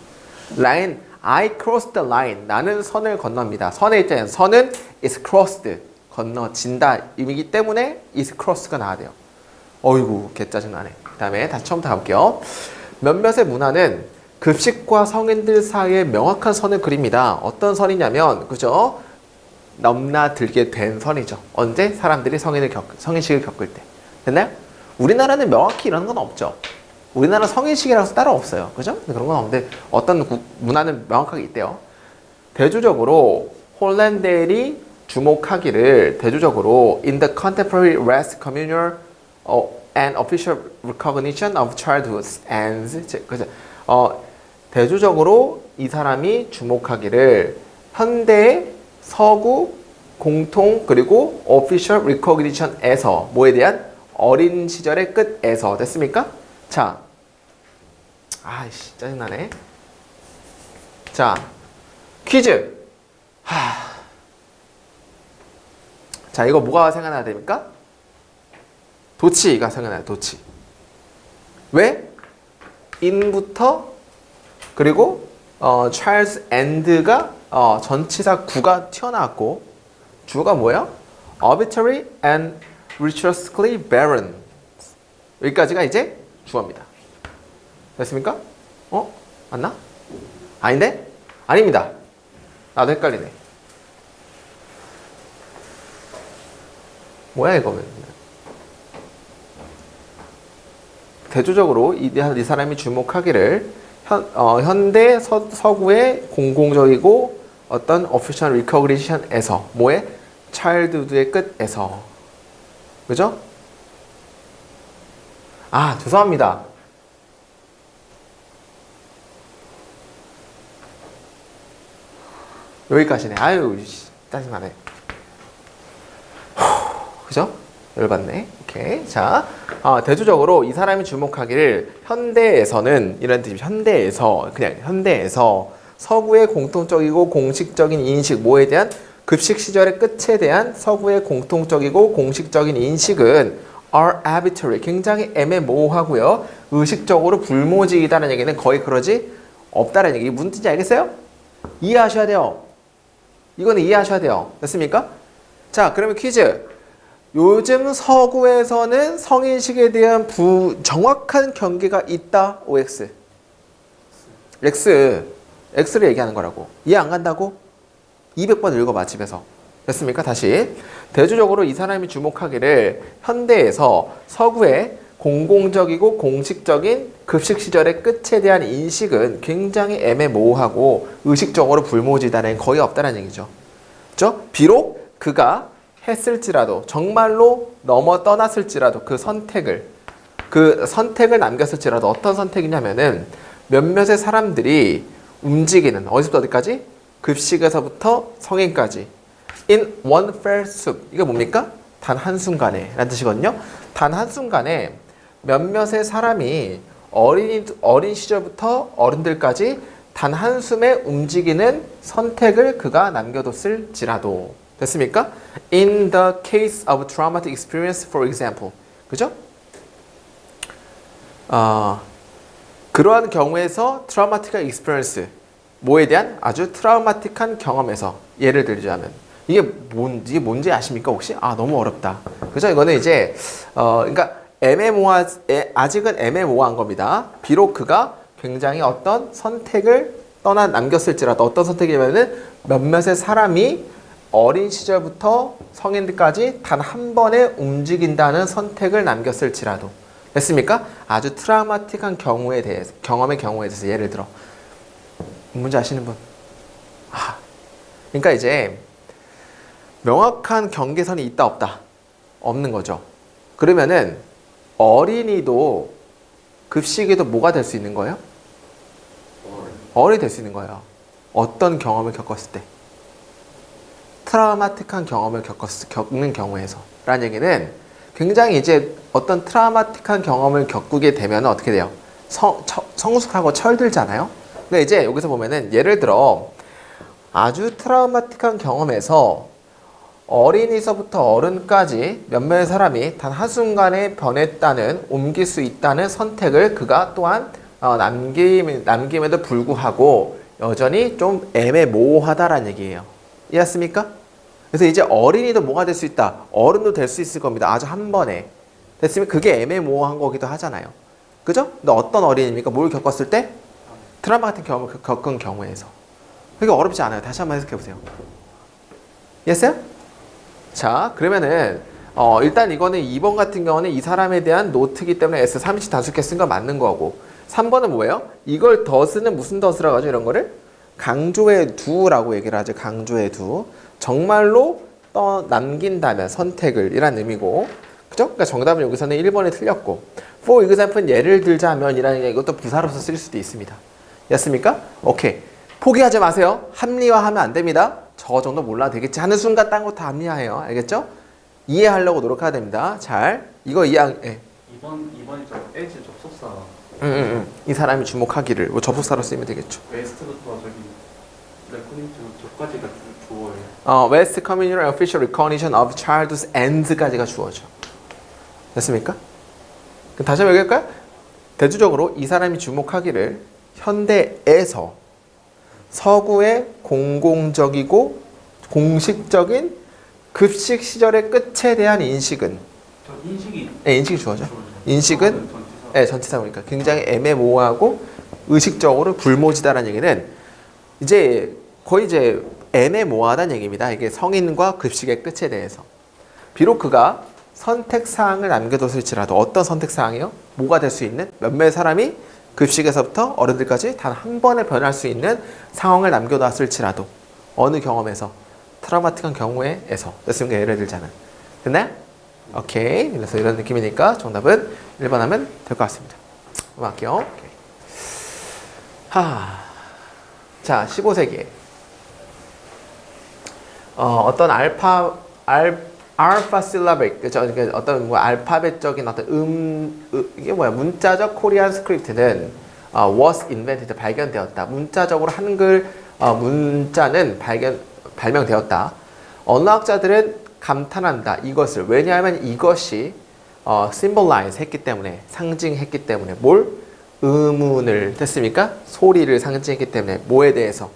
라인, I crossed the line. 나는 선을 건넙니다. 선의 입장에서 선은 is crossed. 건너진다. 이기 때문에 is cross가 나와야 돼요. 어이구, 개 짜증나네. 그 다음에 다시 처음부터 가볼게요. 몇몇의 문화는 급식과 성인들 사이에 명확한 선을 그립니다. 어떤 선이냐면, 그죠? 넘나들게 된 선이죠. 언제? 사람들이 성인식을 겪을 때. 됐나요? 우리나라는 명확히 이런 건 없죠. 우리나라 성인식이라서 따로 없어요. 그죠? 그런 건 없는데 어떤 문화는 명확하게 있대요. 대조적으로 홀란드인이 주목하기를 대조적으로 in the contemporary West communal and official recognition of childhood ends 대조적으로 이 사람이 주목하기를 현대 서구 공통 그리고 official recognition에서 뭐에 대한 어린 시절의 끝에서 됐습니까? 자, 아이씨 짜증나네. 자, 퀴즈. 자, 이거 뭐가 생각나야 됩니까? 도치가 생각나요. 도치. 왜? in부터 그리고 Charles and가 전치사 구가 튀어나왔고 주어가 뭐예요? arbitrary and ritualistically barren. 여기까지가 이제 주어입니다. 됐습니까? 맞나? 아닌데? 아닙니다. 나도 헷갈리네. 뭐야 이거? 대조적으로 이 사람이 주목하기를 현대 서구의 공공적이고 어떤 official recognition에서 뭐에? childhood의 끝에서. 그죠? 아, 죄송합니다. 여기까지네. 아유, 짜증나네. 그죠? 열받네. 오케이. 자, 대조적으로 이 사람이 주목하기를 현대에서는 이런 뜻이죠. 현대에서 그냥 현대에서 서구의 공통적이고 공식적인 인식 뭐에 대한 급식 시절의 끝에 대한 서구의 공통적이고 공식적인 인식은 are arbitrary 굉장히 애매모호하고요. 의식적으로 불모지이다는 얘기는 거의 그러지 없다는 얘기. 무슨 뜻인지 알겠어요? 이해하셔야 돼요. 이거는 이해하셔야 돼요. 됐습니까? 자, 그러면 퀴즈. 요즘 서구에서는 성인식에 대한 정확한 경계가 있다. OX. X를 얘기하는 거라고. 이해 안 간다고? 200번 읽어봐, 집에서. 됐습니까? 다시. 대조적으로 이 사람이 주목하기를 현대에서 서구의 공공적이고 공식적인 급식 시절의 끝에 대한 인식은 굉장히 애매모호하고 의식적으로 불모지다는 거의 없다는 얘기죠. 그렇죠? 비록 그가 했을지라도 정말로 넘어 떠났을지라도 그 선택을 남겼을지라도 어떤 선택이냐면은 몇몇의 사람들이 움직이는 어디서부터 어디까지? 급식에서부터 성인까지 in one fell swoop. 이게 뭡니까? 단 한순간에 라는 뜻이거든요. 단 한순간에 몇몇의 사람이 어린 시절부터 어른들까지 단 한숨에 움직이는 선택을 그가 남겨뒀을지라도. 됐습니까? In the case of traumatic experience, for example. 그죠? 그러한 경우에서 트라우마틱한 익스피리언스, 뭐에 대한 아주 트라우마틱한 경험에서 예를 들자면 이게 뭔지 아십니까 혹시? 너무 어렵다. 그죠? 이거는 이제 그러니까 아직은 애매모호한 겁니다. 비록 그가 굉장히 어떤 선택을 남겼을지라도 어떤 선택이냐면은 몇몇의 사람이 어린 시절부터 성인들까지 단 한 번에 움직인다는 선택을 남겼을지라도 됐습니까? 아주 트라우마틱한 경험의 경우에 대해서 예를 들어 문제 아시는 분? 그러니까 이제 명확한 경계선이 있다 없다? 없는 거죠. 그러면은 어린이도 급식에도 뭐가 될 수 있는 거예요? 어른이 될 수 있는 거예요. 어떤 경험을 겪었을 때? 트라우마틱한 경험을 겪는 경우에서 라는 얘기는 굉장히 이제 어떤 트라우마틱한 경험을 겪게 되면 어떻게 돼요? 성숙하고 철들잖아요. 근데 이제 여기서 보면은 예를 들어 아주 트라우마틱한 경험에서 어린이서부터 어른까지 몇몇의 사람이 단 한순간에 옮길 수 있다는 선택을 그가 또한 남김에도 불구하고 여전히 좀 애매모호하다라는 얘기예요. 이해했습니까? 그래서 이제 어린이도 뭐가 될 수 있다. 어른도 될 수 있을 겁니다. 아주 한 번에. 됐으면 그게 애매모호한 거기도 하잖아요. 그죠? 근데 어떤 어린이입니까? 뭘 겪었을 때? 트라우마 같은 경험을 겪은 경우에서. 그게 어렵지 않아요. 다시 한번 해석해 보세요. 이해했어요? 자, 그러면은 일단 이거는 2번 같은 경우는 이 사람에 대한 노트기 때문에 S 3인칭 단수께 쓴 거 맞는 거고 3번은 뭐예요? 이걸 더스는 무슨 더스라고 하죠? 이런 거를? 강조해 두라고 얘기를 하죠. 강조해 두. 정말로 남긴다면 선택을 이란 의미고 그죠? 그러니까 정답은 여기서는 1번이 틀렸고 for example 예를 들자면 이라는 게 이것도 부사로서 쓸 수도 있습니다. 였습니까? 오케이. 포기하지 마세요. 합리화하면 안 됩니다. 저 정도 몰라도 되겠지 하는 순간 딴 거 다 합리화해요. 알겠죠? 이해하려고 노력해야 됩니다. 잘. 이거 예. 2번이 저 as 접속사. 이 사람이 주목하기를 접속사로 쓰면 되겠죠. 웨스트부터 저기 레코니션 저까지가 주어예요. West Communal Official Recognition of Childhood End까지가 주어죠. 됐습니까? 그럼 다시 한번 얘기할까요? 대조적으로 이 사람이 주목하기를 현대에서 서구의 공공적이고 공식적인 급식 시절의 끝에 대한 인식은 인식이 주어져. 인식은 전치사니까 굉장히 애매모호하고 의식적으로 불모지다라는 얘기는 이제 거의 이제 애매모호하다는 얘기입니다. 이게 성인과 급식의 끝에 대해서. 비록 그가 선택사항을 남겨뒀을지라도 어떤 선택사항이요? 뭐가 될 수 있는 몇몇 사람이 급식에서부터 어른들까지 단 한 번에 변할 수 있는 상황을 남겨놨을지라도 어느 경험에서 트라우마틱한 경우에서 됐으니까 예를 들자면 됐나요? 오케이. 그래서 이런 느낌이니까 정답은 1번 하면 될 것 같습니다. 한번 할게요. 오케이. 자, 15세기 어떤 알파 실라빅, 그죠? 어떤 알파벳적인 어떤 이게 뭐야? 문자적 코리안 스크립트는 was invented, 발견되었다. 문자적으로 한글 문자는 발명되었다. 언어학자들은 감탄한다. 이것을. 왜냐하면 이것이 symbolize 했기 때문에, 상징했기 때문에 뭘? 의문을 됐습니까? 소리를 상징했기 때문에 뭐에 대해서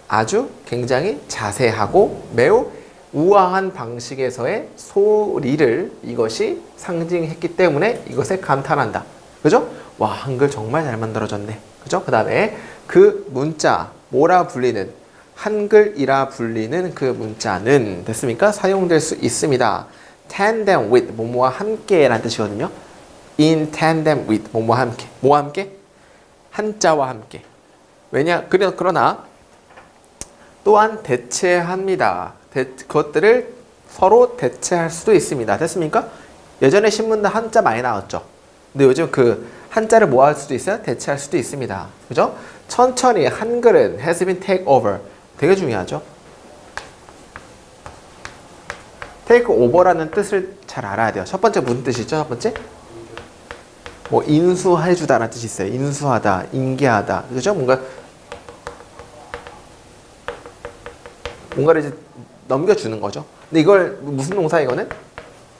아주 굉장히 자세하고 매우 우아한 방식에서의 소리를 이것이 상징했기 때문에 이것에 감탄한다. 그죠? 와, 한글 정말 잘 만들어졌네. 그죠? 그 다음에 그 문자, 뭐라 불리는, 한글이라 불리는 그 문자는 됐습니까? 사용될 수 있습니다. tandem with, 뭐뭐와 함께 라는 뜻이거든요. in tandem with, 뭐뭐와 함께. 뭐와 함께? 한자와 함께. 그러나 또한 대체합니다. 그것들을 서로 대체할 수도 있습니다. 됐습니까? 예전에 신문도 한자 많이 나왔죠. 근데 요즘 그 한자를 뭐 할 수도 있어요? 대체할 수도 있습니다. 그죠? 천천히 한글은 has been take over. 되게 중요하죠. take over라는 뜻을 잘 알아야 돼요. 첫 번째 무슨 뜻이죠? 첫 번째? 뭐 인수해주다라는 뜻이 있어요. 인수하다, 인계하다. 그죠? 뭔가를 이제 넘겨주는 거죠. 근데 이걸 무슨 동사 이거는?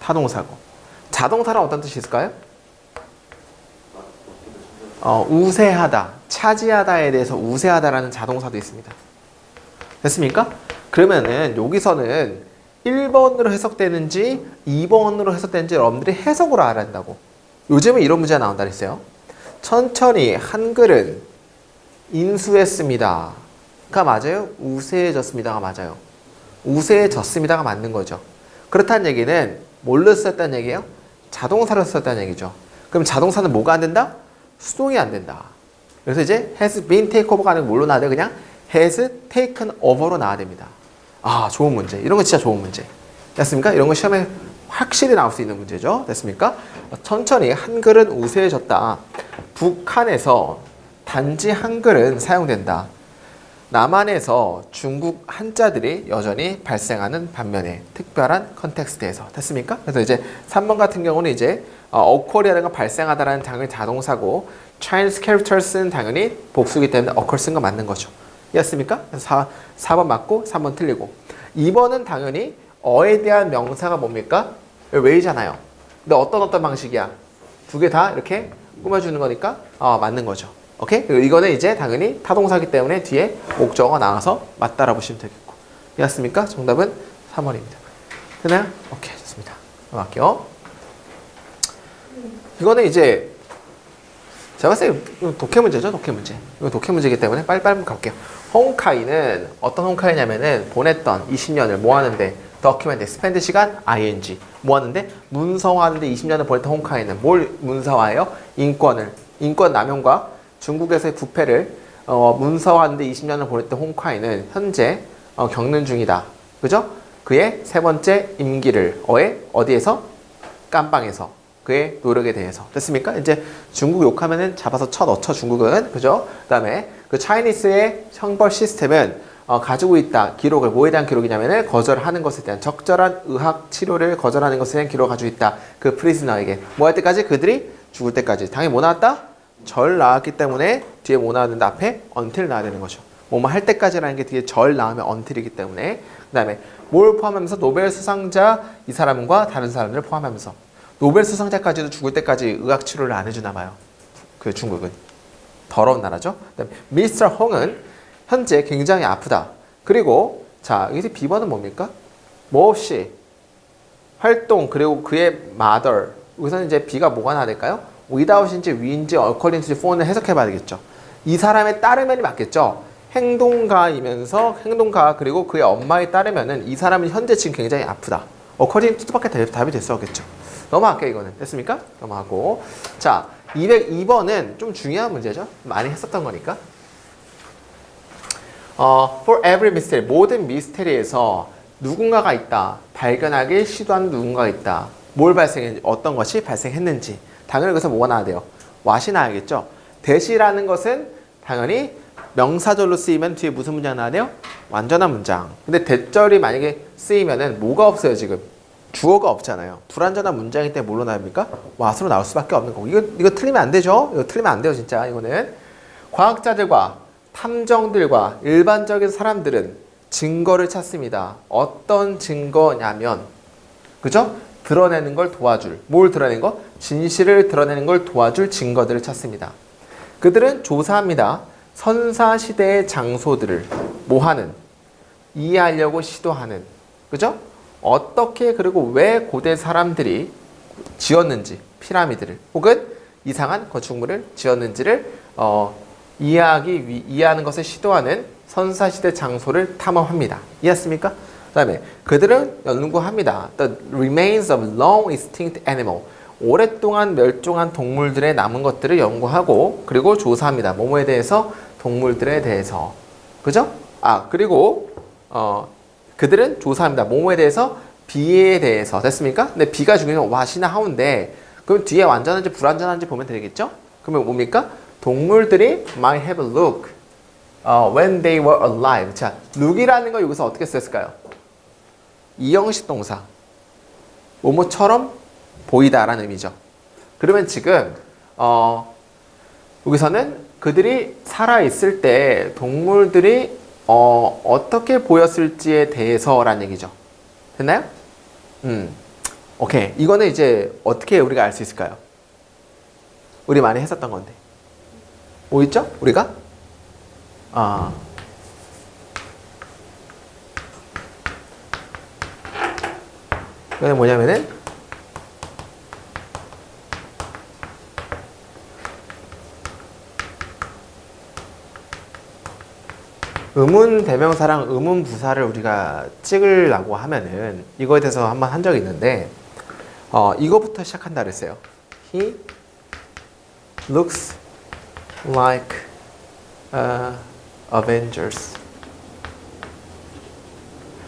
타동사고. 자동사는 어떤 뜻이 있을까요? 우세하다, 차지하다에 대해서 우세하다라는 자동사도 있습니다. 됐습니까? 그러면은 여기서는 1번으로 해석되는지 2번으로 해석되는지 여러분들이 해석으로 알아야 한다고. 요즘은 이런 문제가 나온다 그랬어요. 천천히 한글은 인수했습니다. 가 맞아요? 우세해졌습니다가 맞아요. 우세해졌습니다가 맞는 거죠. 그렇다는 얘기는 뭘로 썼다는 얘기예요? 자동사로 썼다는 얘기죠. 그럼 자동사는 뭐가 안 된다? 수동이 안 된다. 그래서 이제 has been take over가 아니고 뭘로 나와야 돼요? 그냥 has taken over로 나와야 됩니다. 아, 좋은 문제. 이런 거 진짜 좋은 문제. 됐습니까? 이런 거 시험에 확실히 나올 수 있는 문제죠. 됐습니까? 천천히 한글은 우세해졌다. 북한에서 단지 한글은 사용된다. 남한에서 중국 한자들이 여전히 발생하는 반면에 특별한 컨텍스트에서. 됐습니까? 그래서 이제 3번 같은 경우는 이제 occur이라는 건 발생하다라는 당연히 자동사고 Chinese characters는 당연히 복수기 때문에 occur 쓴 거 맞는 거죠. 이해했습니까? 그래서 4번 맞고 3번 틀리고 2번은 당연히 어에 대한 명사가 뭡니까? way잖아요. 근데 어떤 방식이야? 두 개 다 이렇게 꾸며주는 거니까 맞는 거죠. 오케이? 그리고 이거는 이제 당연히 타동사기 때문에 뒤에 목적어가 나와서 맞다라 보시면 되겠고. 이해했습니까? 정답은 3번입니다. 되나요? 오케이, 좋습니다. 넘어갈게요. 이거는 이제 제가 봤을 때 독해 문제죠, 독해 문제. 이거 독해 문제이기 때문에 빨리빨리 갈게요. 홍카이는 어떤 홍카이냐면은 보냈던 20년을 뭐 하는데 document, spend 시간, ing 뭐 하는데 문서화하는데 20년을 보냈던 홍카이는 뭘 문서화해요? 인권 남용과 중국에서의 부패를 문서화하는데 20년을 보냈던 홍카이는 현재 겪는 중이다. 그죠? 그의 세 번째 임기를 어디에서? 깜빵에서 그의 노력에 대해서. 됐습니까? 이제 중국 욕하면은 잡아서 쳐 넣죠, 중국은. 그죠? 그 다음에 그 차이니스의 형벌 시스템은 가지고 있다. 기록을 뭐에 대한 기록이냐면은 거절하는 것에 대한 적절한 의학 치료를 거절하는 것에 대한 기록을 가지고 있다. 그 프리즈너에게. 뭐 할 때까지? 그들이 죽을 때까지. 당연히 뭐 나왔다? 절 나왔기 때문에 뒤에 뭐 나왔는데 앞에 until 나와야 되는 거죠. 뭐뭐 할 때까지라는 게 뒤에 절 나오면 until이기 때문에. 그 다음에 뭘 포함하면서 노벨 수상자 이 사람과 다른 사람들을 포함하면서 노벨 수상자까지도 죽을 때까지 의학 치료를 안 해주나 봐요. 그 중국은. 더러운 나라죠. 그다음에 미스터 홍은 현재 굉장히 아프다. 그리고 자 여기서 B번은 뭡니까? 뭐 없이 활동 그리고 그의 mother 여기서는 이제 B가 뭐가 나야 될까요? without인지 w인지 according to for는 해석해 봐야 되겠죠. 이 사람에 따르면이 맞겠죠. 행동가이면서 행동가 그리고 그의 엄마에 따르면은 이 사람은 현재 지금 굉장히 아프다. according to밖에 답이 됐었겠죠. 넘어갈게요. 이거는 됐습니까? 넘어가고 자 202번은 좀 중요한 문제죠. 많이 했었던 거니까. For every mystery 모든 미스테리에서 누군가가 있다. 발견하기 시도하는 누군가가 있다. 뭘 발생했는지 어떤 것이 발생했는지 당연히 여기서 뭐가 나와야 돼요? what이 나와야겠죠. 대시라는 것은 당연히 명사절로 쓰이면 뒤에 무슨 문장 나와야 돼요? 완전한 문장. 근데 대절이 만약에 쓰이면은 뭐가 없어요 지금? 주어가 없잖아요. 불완전한 문장일 때 뭘로 나옵니까? what으로 나올 수밖에 없는 거고. 이거 틀리면 안 되죠? 이거 틀리면 안 돼요 진짜. 이거는 과학자들과 탐정들과 일반적인 사람들은 증거를 찾습니다. 어떤 증거냐면 그죠? 드러내는 걸 도와줄. 뭘 드러내는 거? 진실을 드러내는 걸 도와줄 증거들을 찾습니다. 그들은 조사합니다. 선사시대의 장소들을 뭐하는? 이해하려고 시도하는. 그죠? 어떻게 그리고 왜 고대 사람들이 지었는지 피라미드를 혹은 이상한 건축물을 지었는지를 이해하는 것을 시도하는 선사시대 장소를 탐험합니다. 이해했습니까? 그 다음에 그들은 연구합니다. The remains of long extinct animal. 오랫동안 멸종한 동물들의 남은 것들을 연구하고 그리고 조사합니다. 뭐뭐에 대해서? 동물들에 대해서. 그죠? 그리고 그들은 조사합니다. 뭐뭐에 대해서? B에 대해서. 됐습니까? 근데 B가 중요한 what이나 how인데 그럼 뒤에 완전한지 불완전한지 보면 되겠죠? 그러면 뭡니까? 동물들이 might have a look when they were alive. 자, look이라는 거 여기서 어떻게 썼을까요? 이형식 동사. 뭐뭐처럼 보이다라는 의미죠. 그러면 지금 여기서는 그들이 살아있을 때 동물들이 어떻게 보였을지에 대해서라는 얘기죠. 됐나요? 오케이. 이거는 이제 어떻게 우리가 알 수 있을까요? 우리 많이 했었던 건데. 뭐 있죠? 우리가 이거는 뭐냐면은 의문 대명사랑 의문 부사를 우리가 찍으려고 하면은 이거에 대해서 한번 한 적이 있는데 이거부터 시작한다 그랬어요. He looks like Avengers.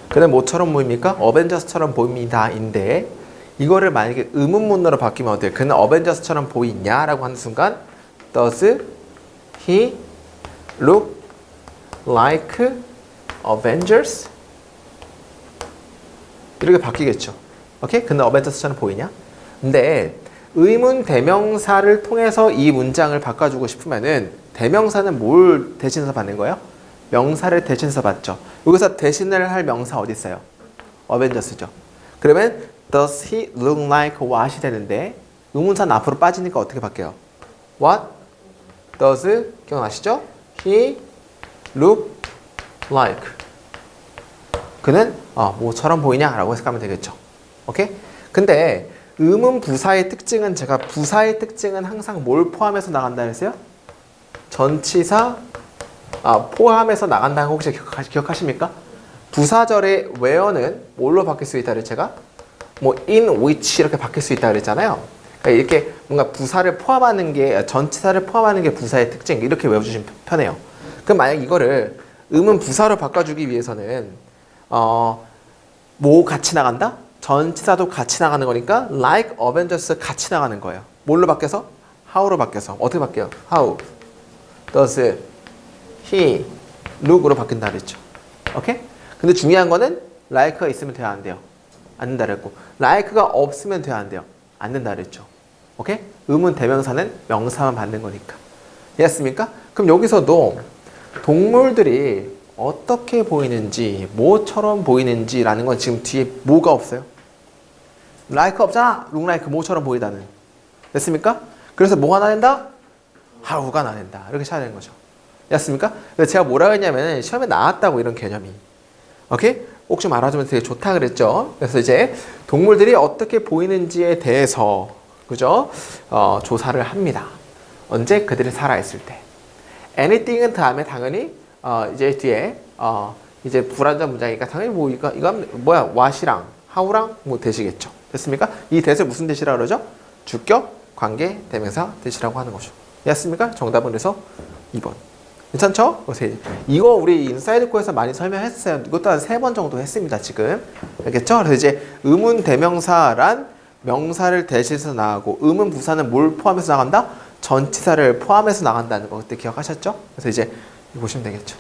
근데 뭐처럼 보입니까? 어벤져스처럼 보입니다인데 이거를 만약에 의문문으로 바뀌면 어때요? 그는 어벤져스처럼 보이냐라고 하는 순간 Does he look like Avengers? 이렇게 바뀌겠죠. 오케이? 그는 어벤져스처럼 보이냐? 근데 의문 대명사를 통해서 이 문장을 바꿔주고 싶으면은 대명사는 뭘 대신해서 받는 거예요? 명사를 대신해서 받죠. 여기서 대신을 할 명사 어디 있어요? 어벤져스죠. 그러면 Does he look like what이 되는데 의문사는 앞으로 빠지니까 어떻게 바뀌어요? What does 기억나시죠? He look like 그는 뭐처럼 보이냐라고 해석하면 되겠죠. 오케이? 근데 의문 부사의 특징은 제가 부사의 특징은 항상 뭘 포함해서 나간다 했어요? 전치사 포함해서 나간다는 거 혹시 기억하십니까? 부사절의 where는 뭘로 바뀔 수 있다 그랬죠? 뭐 in which 이렇게 바뀔 수 있다 그랬잖아요. 그러니까 이렇게 뭔가 부사를 포함하는 게 전치사를 포함하는 게 부사의 특징 이렇게 외워주시면 편해요. 그럼 만약 이거를 의문 부사로 바꿔주기 위해서는 뭐 같이 나간다? 전치사도 같이 나가는 거니까 like Avengers 같이 나가는 거예요. 뭘로 바뀌어서? how로 바뀌어서 어떻게 바뀌어요? how does he look으로 바뀐다 그랬죠. 오케이? 근데 중요한 거는 like가 있으면 돼야 안 돼요. 안 된다 그랬고 like가 없으면 돼야 안 돼요. 안 된다 그랬죠. 오케이? 의문 대명사는 명사만 받는 거니까. 이해했습니까? 그럼 여기서도 동물들이 어떻게 보이는지 뭐처럼 보이는지라는 건 지금 뒤에 뭐가 없어요? like 없잖아. look like 뭐처럼 보이다는. 됐습니까? 그래서 뭐가 나댄다? how가 나댄다. 이렇게 쳐야 되는 거죠. 됐습니까? 그래서 제가 뭐라고 했냐면 시험에 나왔다고 이런 개념이. 오케이? 꼭 좀 알아주면 되게 좋다 그랬죠. 그래서 이제 동물들이 어떻게 보이는지에 대해서 그죠? 조사를 합니다. 언제? 그들이 살아있을 때. anything은 다음에 당연히 이제 뒤에 이제 불완전 문장이니까 당연히 뭐 이거 뭐야 what이랑 how랑 뭐 대시겠죠. 됐습니까? 이 대시 무슨 대시라고 그러죠? 주격, 관계, 대명사 대시라고 하는 거죠. 이해했습니까? 정답은 그래서 2번. 괜찮죠? 이거 우리 인사이드 코에서 많이 설명했어요. 이것도 한 3번 정도 했습니다, 지금. 알겠죠? 그래서 이제 의문 대명사란 명사를 대신해서 나가고 의문 부사는 뭘 포함해서 나간다? 전치사를 포함해서 나간다는 거 그때 기억하셨죠? 그래서 이제 이거 보시면 되겠죠.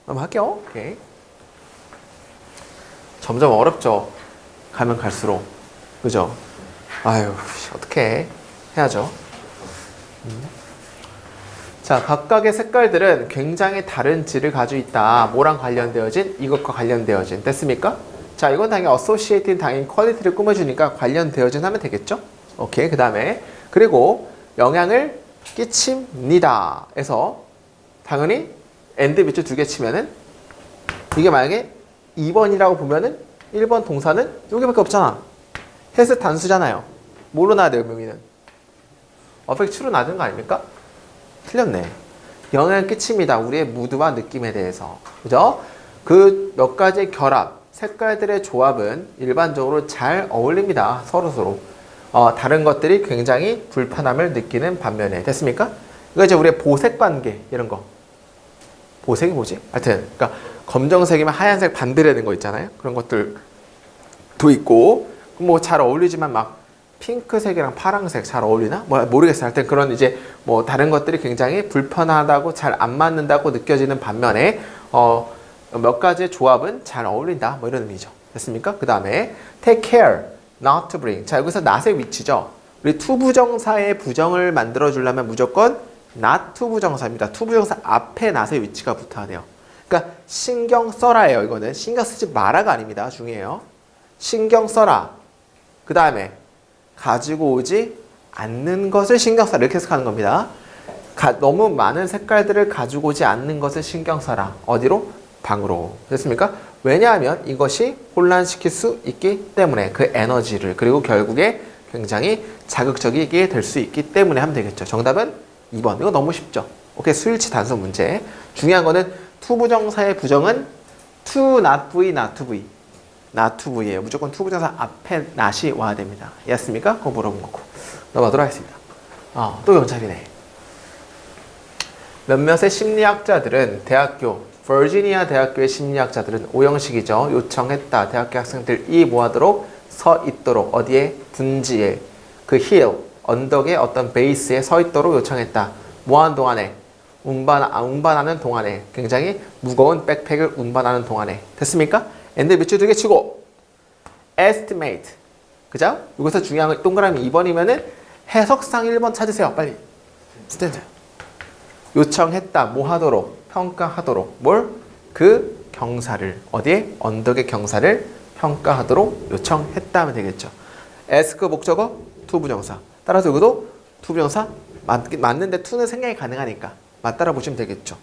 넘어갈게요. 오케이. 점점 어렵죠? 가면 갈수록. 그죠? 아유, 어떡해. 해야죠. 자, 각각의 색깔들은 굉장히 다른 질을 가지고 있다. 뭐랑 관련되어진? 이것과 관련되어진. 됐습니까? 자, 이건 당연히 associated 당연히 퀄리티를 꾸며주니까 관련되어진 하면 되겠죠? 오케이. 그 다음에 그리고 영향을 끼칩니다. 에서 당연히 and 밑줄 2개 치면은 이게 만약에 2번이라고 보면은 1번 동사는 여기밖에 없잖아. has 단수잖아요. 뭐로 나야 돼요, 명의는? 어펙트로 나는 거 아닙니까? 틀렸네. 영향을 끼칩니다. 우리의 무드와 느낌에 대해서. 그죠? 그 몇 가지의 결합, 색깔들의 조합은 일반적으로 잘 어울립니다. 서로서로. 다른 것들이 굉장히 불편함을 느끼는 반면에. 됐습니까? 이거 이제 우리의 보색 관계, 이런 거. 보색이 뭐지? 하여튼, 그러니까 검정색이면 하얀색 반대되는 거 있잖아요. 그런 것들도 있고, 뭐 잘 어울리지만 막 핑크색이랑 파란색 잘 어울리나? 뭐 모르겠어요. 하여튼 그런 이제 뭐 다른 것들이 굉장히 불편하다고 잘 안 맞는다고 느껴지는 반면에 몇 가지의 조합은 잘 어울린다. 뭐 이런 의미죠. 됐습니까? 그 다음에 take care, not to bring. 자, 여기서 not의 위치죠. 우리 to 부정사의 부정을 만들어 주려면 무조건 not to 부정사입니다. to 부정사 앞에 not의 위치가 붙어야 돼요. 그러니까 신경 써라예요. 이거는 신경 쓰지 마라가 아닙니다. 중요해요. 신경 써라. 그 다음에 가지고 오지 않는 것을 신경 써라. 이렇게 해석하는 겁니다. 너무 많은 색깔들을 가지고 오지 않는 것을 신경 써라. 어디로? 방으로. 됐습니까? 왜냐하면 이것이 혼란시킬 수 있기 때문에 그 에너지를 그리고 결국에 굉장히 자극적이게 될 수 있기 때문에 하면 되겠죠. 정답은 2번. 이거 너무 쉽죠. 오케이. 수일치 단수 문제. 중요한 거는 to 부정사의 부정은 to not V, not to V. not to V예요. 무조건 to 부정사 앞에 not이 와야 됩니다. 이해했습니까? 그거 물어본 거고. 넘어가도록 하겠습니다. 또 영찰이네. 몇몇의 심리학자들은 버지니아 대학교의 심리학자들은 오형식이죠. 요청했다. 대학교 학생들이 뭐하도록? 서 있도록. 어디에? 분지에. 그 힐, 언덕의 어떤 베이스에 서 있도록 요청했다. 뭐하는 동안에? 운반하는 동안에. 굉장히 무거운 백팩을 운반하는 동안에. 됐습니까? and 밑줄 2개 치고 estimate. 그죠? 여기서 중요한 건 동그라미 2번이면은 해석상 1번 찾으세요. 빨리. 스탠드. 요청했다. 뭐 하도록? 평가하도록. 뭘? 그 경사를. 어디에? 언덕의 경사를 평가하도록 요청했다 하면 되겠죠. ask 목적어, to 부정사. 따라서 여기도 to 부정사 맞는데 to는 생략이 가능하니까 맞따라 보시면 되겠죠.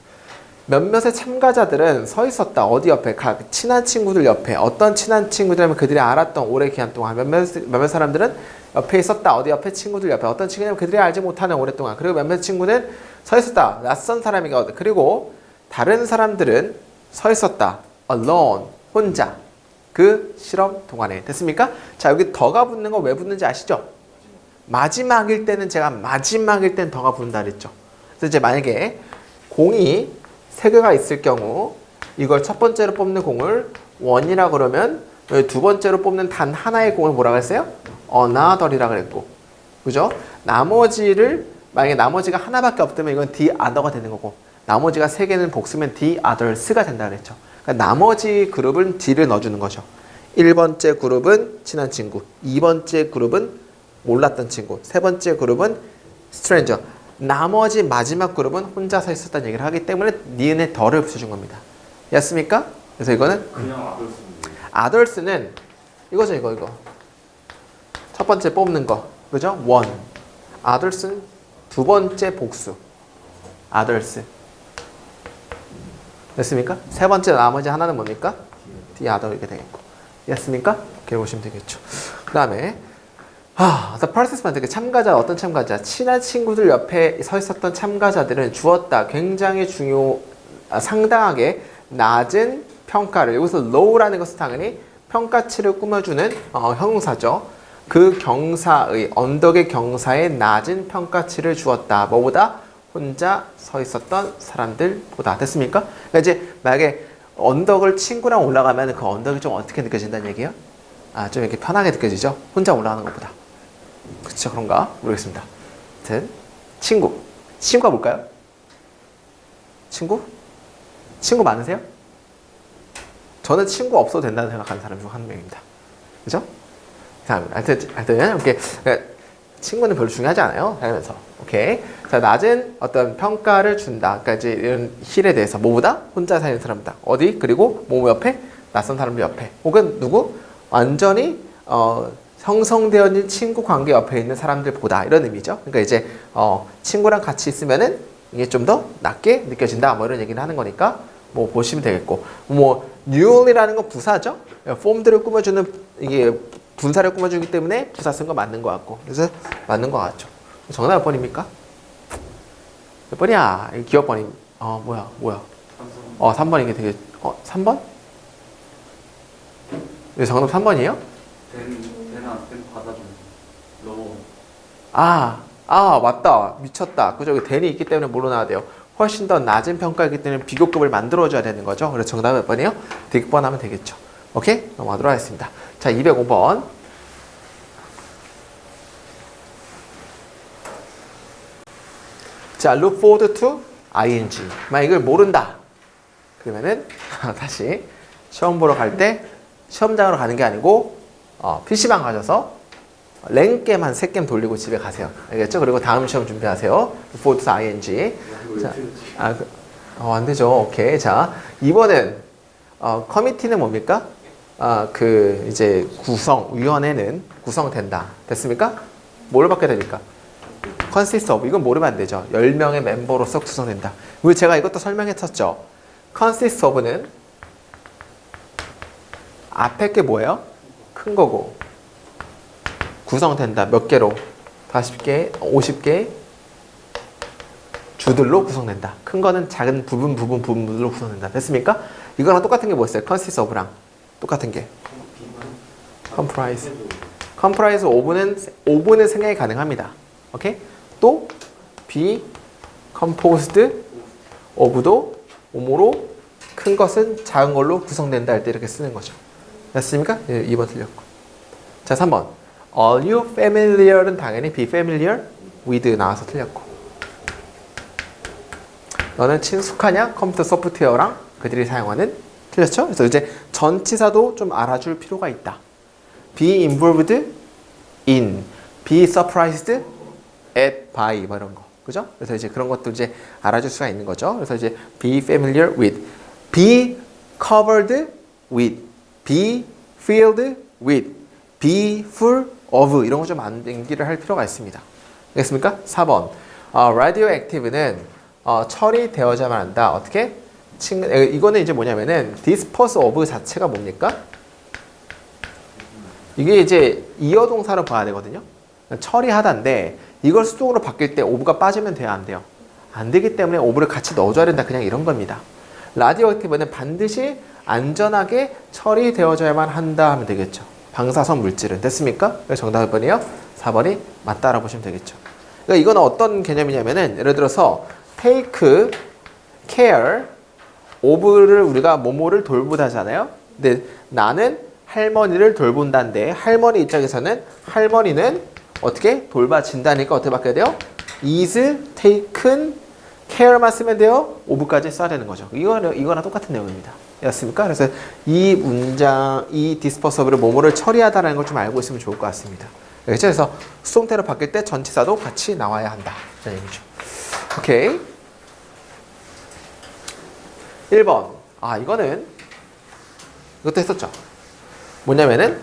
몇몇의 참가자들은 서 있었다. 어디 옆에? 친한 친구들 옆에. 어떤 친한 친구들이면 그들이 알았던 오래 기간 동안. 몇몇 사람들은 옆에 있었다. 어디 옆에? 친구들 옆에. 어떤 친구냐면 그들이 알지 못하는 오랫동안. 그리고 몇몇 친구는 서 있었다. 낯선 사람이거든. 그리고 다른 사람들은 서 있었다. alone. 혼자. 그 실험 동안에. 됐습니까? 자, 여기 더가 붙는 거 왜 붙는지 아시죠? 마지막일 때는 제가 마지막일 땐 더가 붙는다 그랬죠. 그래서 이제 만약에 공이 3개가 있을 경우 이걸 첫 번째로 뽑는 공을 1이라 그러면 두 번째로 뽑는 단 하나의 공을 뭐라고 했어요? another이라 그랬고. 그죠? 나머지를 만약에 나머지가 하나밖에 없다면 이건 the other가 되는 거고 나머지가 3개는 복수면 the others가 된다 그랬죠. 그러니까 나머지 그룹은 D를 넣어주는 거죠. 1번째 그룹은 친한 친구, 2번째 그룹은 몰랐던 친구, 3번째 그룹은 stranger. 나머지 마지막 그룹은 혼자 서 있었다는 얘기를 하기 때문에 니은의 더를 붙여준 겁니다. 이해했습니까? 그래서 이거는 그냥 others는 이거죠. 이거 첫 번째 뽑는 거. 그죠? one. others는 두 번째 복수. others. 됐습니까? 세 번째 나머지 하나는 뭡니까? the other 이렇게 되겠고. 이해했습니까? 이렇게 보시면 되겠죠. 그 다음에 the participant, 참가자, 어떤 참가자? 친한 친구들 옆에 서 있었던 참가자들은 주었다. 굉장히 상당하게 낮은 평가를. 여기서 low라는 것은 당연히 평가치를 꾸며주는 형용사죠. 그 경사의, 언덕의 경사에 낮은 평가치를 주었다. 뭐보다? 혼자 서 있었던 사람들보다. 됐습니까? 그러니까 이제 만약에 언덕을 친구랑 올라가면 그 언덕이 좀 어떻게 느껴진다는 얘기예요? 좀 이렇게 편하게 느껴지죠? 혼자 올라가는 것보다. 그쵸? 그런가? 모르겠습니다. 아무튼 친구가 뭘까요? 친구 많으세요? 저는 친구 없어도 된다는 생각하는 사람 중 한 명입니다. 그죠? 하여튼 이렇게 친구는 별로 중요하지 않아요. 살면서. 오케이. 자, 낮은 어떤 평가를 준다. 그러니까 이제 이런 힐에 대해서 뭐보다? 혼자 사는 사람이다. 어디? 그리고 뭐 옆에? 낯선 사람들 옆에. 혹은 누구? 완전히 형성되어 있는 친구 관계 옆에 있는 사람들보다. 이런 의미죠. 그러니까 이제 친구랑 같이 있으면은 이게 좀 더 낮게 느껴진다. 뭐 이런 얘기를 하는 거니까 뭐 보시면 되겠고. 뭐 newly라는 건 부사죠. 폼들을 꾸며주는 이게 분사를 꾸며주기 때문에 부사 쓴 거 맞는 것 같고. 그래서 맞는 것 같죠. 정답 몇 번입니까? 몇 번이야? 기억 번임. 뭐야? 3번 이게 되게 3번? 왜 정답 3번이에요? 된 받아주는 로우. 맞다. 미쳤다. 그죠? 여기 댄이 있기 때문에 뭘로 나와야 돼요? 훨씬 더 낮은 평가이기 때문에 비교급을 만들어줘야 되는 거죠. 그래서 정답 몇 번이에요? 뒷번 하면 되겠죠. 오케이? 넘어가도록 하겠습니다. 자, 205번. 자, look forward to ing. 만약 이걸 모른다. 그러면은 다시 시험 보러 갈 때 시험장으로 가는 게 아니고 PC방 가셔서 랭게임 한 3게임 돌리고 집에 가세요. 알겠죠? 그리고 다음 시험 준비하세요. look forward to ing. 자, 안 되죠. 오케이. 자, 2번은 커미티는 뭡니까? 이제 위원회는 구성된다. 됐습니까? 뭘 받게 됩니까? consists of 이건 모르면 안 되죠. 10명의 멤버로서 구성된다. 우리 제가 이것도 설명했었죠. consists of는 앞에 게 뭐예요? 큰 거고 구성된다. 몇 개로? 40개, 50개 주들로 구성된다. 큰 거는 작은 부분들로 구성된다. 됐습니까? 이거랑 똑같은 게 뭐 있어요? consists of랑 똑같은 게 comprise. comprise of는 생략이 가능합니다. 오케이? 또 be composed of도 오모로 큰 것은 작은 걸로 구성된다 할 때 이렇게 쓰는 거죠. 됐습니까? 예, 2번 틀렸고. 자, 3번. Are you familiar은 당연히 be familiar with 나와서 틀렸고. 너는 친숙하냐? 컴퓨터 소프트웨어랑 그들이 사용하는 틀렸죠? 그래서 이제 전치사도 좀 알아줄 필요가 있다. Be involved in, be surprised at by 뭐 이런 거, 그죠? 그래서 이제 그런 것도 이제 알아줄 수가 있는 거죠. 그래서 이제 be familiar with, be covered with, be filled with, be full of 이런 거 좀 암기를 할 필요가 있습니다. 알겠습니까? 4번. radioactive는 처리되어야만 한다. 어떻게? 이거는 이제 뭐냐면은 dispose of 자체가 뭡니까? 이게 이제 이어동사로 봐야 되거든요. 처리하다인데 이걸 수동으로 바뀔 때 of가 빠지면 돼요, 안 돼요? 안 되기 때문에 of를 같이 넣어줘야 된다. 그냥 이런 겁니다. radioactive는 반드시 안전하게 처리되어져야만 한다 하면 되겠죠. 방사선 물질은. 됐습니까? 정답 1번이요. 4번이 맞다라고 보시면 되겠죠. 그러니까 이건 어떤 개념이냐면은 예를 들어서 take care of를 우리가 뭐뭐를 돌보다잖아요. 근데 나는 할머니를 돌본다는데 할머니 입장에서는 할머니는 어떻게 돌봐진다니까 어떻게 바뀌어야 돼요? is taken care만 쓰면 돼요. of까지 써야 되는 거죠. 이거랑 똑같은 내용입니다. 였습니까? 그래서 이 문장, 이 disposable을 뭐뭐를 처리하다라는 걸 좀 알고 있으면 좋을 것 같습니다. 그래서 수동태로 바뀔 때 전치사도 같이 나와야 한다. 이런 얘기죠. 오케이. 1번. 이거는 이것도 했었죠. 뭐냐면은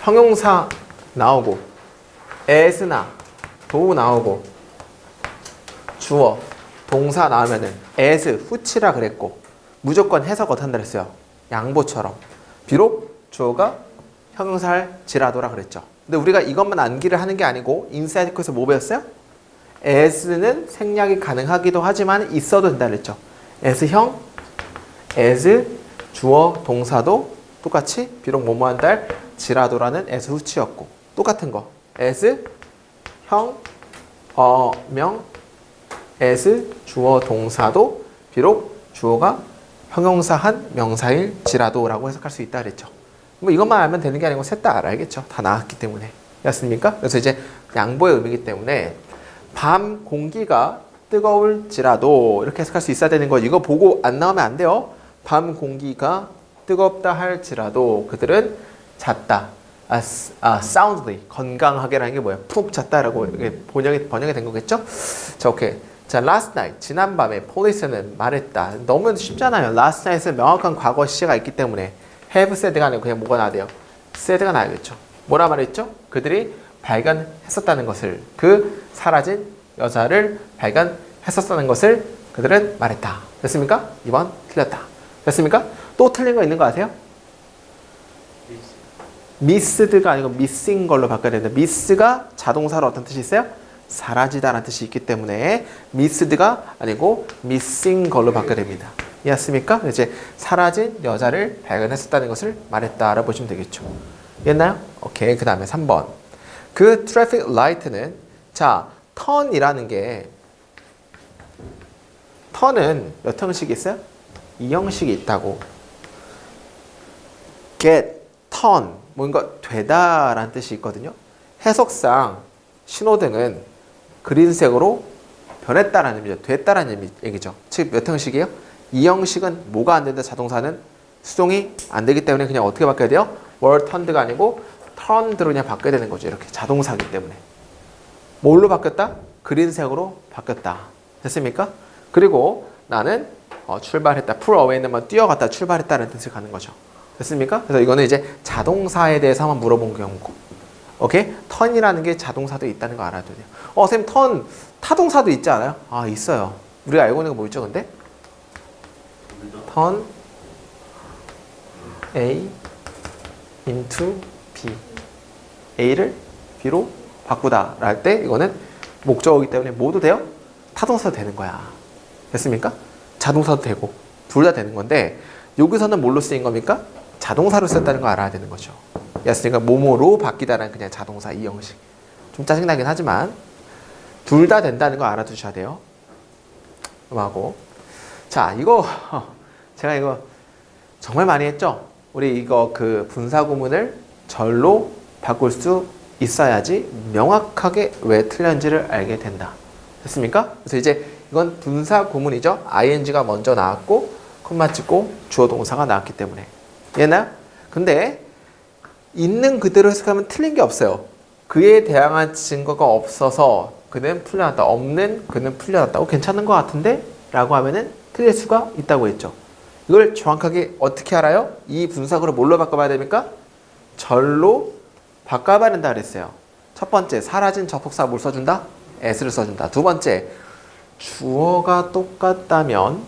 형용사 나오고 as나 do 나오고 주어 동사 나오면은 as 후치라 그랬고 무조건 해석 어떻게 한다 그랬어요? 양보처럼. 비록 주어가 형용사할지라도라 그랬죠. 근데 우리가 이것만 암기를 하는 게 아니고 인사이드 코에서 뭐 배웠어요? as는 생략이 가능하기도 하지만 있어도 된다 그랬죠. as형, as 주어 동사도 똑같이 비록 뭐뭐 한다 할 지라도라는 as 후치였고 똑같은 거 as 형, 명, as 주어 동사도 비록 주어가 형용사한 명사일지라도라고 해석할 수 있다 그랬죠. 뭐 이것만 알면 되는 게 아니고 셋 다 알아야겠죠. 다 나왔기 때문에. 였습니까? 그래서 이제 양보의 의미이기 때문에 밤 공기가 뜨거울지라도 이렇게 해석할 수 있어야 되는 거. 이거 보고 안 나오면 안 돼요. 밤 공기가 뜨겁다 할지라도 그들은 잤다. soundly 건강하게라는 게 뭐예요? 푹 잤다라고 번역이 된 거겠죠? 자, 오케이. 자, last night 지난밤에 police는 말했다. 너무 쉽잖아요. last night은 명확한 과거 시제가 있기 때문에 have said가 아니고 그냥 뭐가 나야 돼요? said가 나야겠죠. 뭐라 말했죠? 그들이 발견했었다는 것을, 그 사라진 여자를 발견했었다는 것을 그들은 말했다. 됐습니까? 2번 틀렸다. 됐습니까? 또 틀린 거 있는 거 아세요? missed가 아니고 missing 걸로 바꿔야 되는데 miss가 자동사로 어떤 뜻이 있어요? 사라지다라는 뜻이 있기 때문에 missed가 아니고 missing 걸로 바꿔야 됩니다. 이해했습니까? 이제 사라진 여자를 발견했었다는 것을 말했다라고 보시면 되겠죠. 이해했나요? 오케이. 그 다음에 3번. 그 트래픽 라이트는 자, 턴이라는 게 턴은 몇 형식이 있어요? 2형식이 있다고. get, turn, 뭔가 되다라는 뜻이 있거든요. 해석상 신호등은 그린색으로 변했다라는 의미죠. 됐다라는 얘기죠. 즉 몇 형식이에요? 2형식은 뭐가 안 된다? 자동사는 수동이 안 되기 때문에 그냥 어떻게 바뀌어야 돼요? were turned가 아니고 turned로 그냥 바뀌어야 되는 거죠. 이렇게 자동사기 때문에. 뭘로 바뀌었다? 그린색으로 바뀌었다. 됐습니까? 그리고 나는 출발했다. pull away는 뭐 뛰어갔다, 출발했다는 뜻을 가는 거죠. 됐습니까? 그래서 이거는 이제 자동사에 대해서 한번 물어본 경우고 오케이? 턴이라는 게 자동사도 있다는 거 알아둬야 돼요. 선생님 턴 타동사도 있지 않아요? 아, 있어요. 우리가 알고 있는 거 뭐 있죠, 근데? 턴 A into B. A를 B로 바꾸다 할 때 이거는 목적어이기 때문에 뭐도 돼요? 타동사도 되는 거야. 됐습니까? 자동사도 되고 둘 다 되는 건데 여기서는 뭘로 쓰인 겁니까? 자동사로 썼다는 거 알아야 되는 거죠. 였으니까 뭐뭐로 바뀌다라는 그냥 자동사 이 형식. 좀 짜증나긴 하지만 둘 다 된다는 거 알아두셔야 돼요. 하고 자 이거 제가 이거 정말 많이 했죠. 우리 이거 그 분사 구문을 절로 바꿀 수 있어야지 명확하게 왜 틀렸는지를 알게 된다. 됐습니까? 그래서 이제 이건 분사 구문이죠. ing가 먼저 나왔고 콤마 찍고 주어 동사가 나왔기 때문에 이해나요? 근데 있는 그대로 해석하면 틀린 게 없어요. 그에 대항한 증거가 없어서 그는 풀려났다. 없는 그는 풀려났다. 괜찮은 것 같은데? 라고 하면은 틀릴 수가 있다고 했죠. 이걸 정확하게 어떻게 알아요? 이 분사구를 뭘로 바꿔봐야 됩니까? 절로 바꿔봐야 된다 그랬어요. 첫 번째, 사라진 접속사 뭘 써준다? s를 써준다. 두 번째, 주어가 똑같다면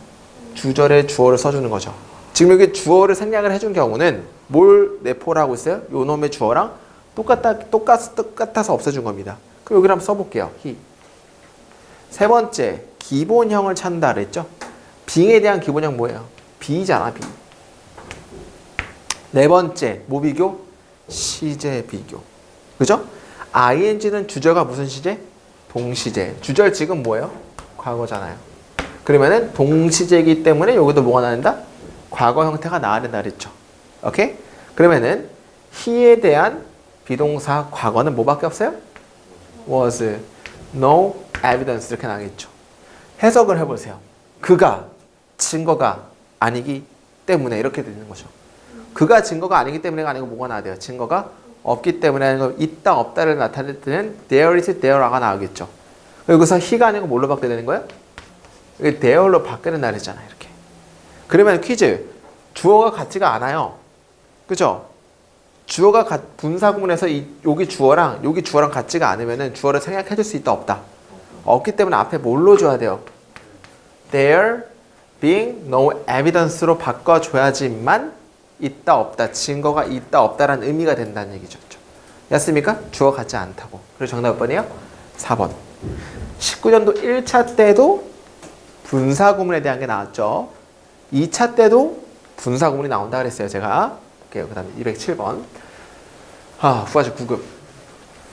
주절에 주어를 써주는 거죠. 지금 여기 주어를 생략을 해준 경우는 뭘 내포라고 했어요? 요 놈의 주어랑 똑같아서 없애준 겁니다. 그럼 여기를 한번 써볼게요. he. 세 번째, 기본형을 찾는다 그랬죠? being에 대한 기본형 뭐예요? be잖아, be. 네 번째, 뭐 비교? 시제 비교. 그죠? ing는 주절과 무슨 시제? 동시제. 주절 지금 뭐예요? 과거잖아요. 그러면은 동시제이기 때문에 여기도 뭐가 나야 된다? 과거 형태가 나와야 된다 그랬죠. 오케이? 그러면은 he에 대한 비동사 과거는 뭐밖에 없어요? was no evidence 이렇게 나겠죠. 해석을 해보세요. 그가 증거가 아니기 때문에 이렇게 되는 거죠. 그가 증거가 아니기 때문에가 아니고 뭐가 나와야 돼요? 증거가 없기 때문에 있다 없다를 나타낼 때는 there is there가 나오겠죠. 여기서 he가 아니고 뭘로 바뀌어야 되는 거예요? 이게 there로 바뀌는 날이잖아요. 이렇게. 그러면 퀴즈. 주어가 같지가 않아요. 그죠? 주어가 분사 구문에서 여기 주어랑 같지가 않으면은 주어를 생략해 줄 수 있다 없다. 없기 때문에 앞에 뭘로 줘야 돼요? There being no evidence로 바꿔줘야지만 있다 없다, 증거가 있다 없다라는 의미가 된다는 얘기죠. 였습니까? 주어 같지 않다고. 그래서 정답 몇 번이에요? 4번. 19년도 1차 때도 분사 구문에 대한 게 나왔죠. 2차 때도 분사 구문이 나온다 그랬어요. 제가. 그 다음에 207번. 후아식 9급.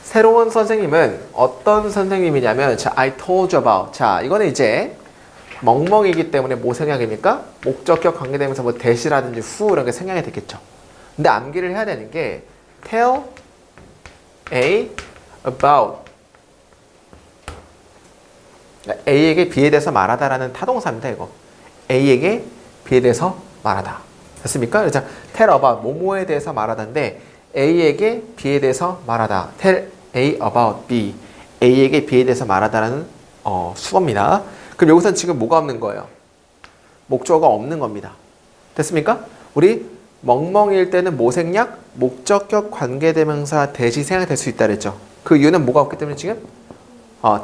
새로운 선생님은 어떤 선생님이냐면, 자, I told you about. 자, 이거는 이제 멍멍이기 때문에 뭐 생략입니까? 목적격 관계되면서 뭐 대시라든지 후 이런 게 생략이 되겠죠. 근데 암기를 해야 되는 게 tell A about A에게 B에 대해서 말하다라는 타동사입니다. 이거 A에게 B에 대해서 말하다. 됐습니까? 그래서 tell about 뭐뭐에 대해서 말하다인데 A에게 B에 대해서 말하다. tell A about B. A에게 B에 대해서 말하다라는 수어입니다. 그럼 여기서는 지금 뭐가 없는 거예요? 목적어가 없는 겁니다. 됐습니까? 우리 멍멍이일 때는 뭐 생략? 목적격 관계대명사 대시 생략될 수 있다 그랬죠. 그 이유는 뭐가 없기 때문에 지금?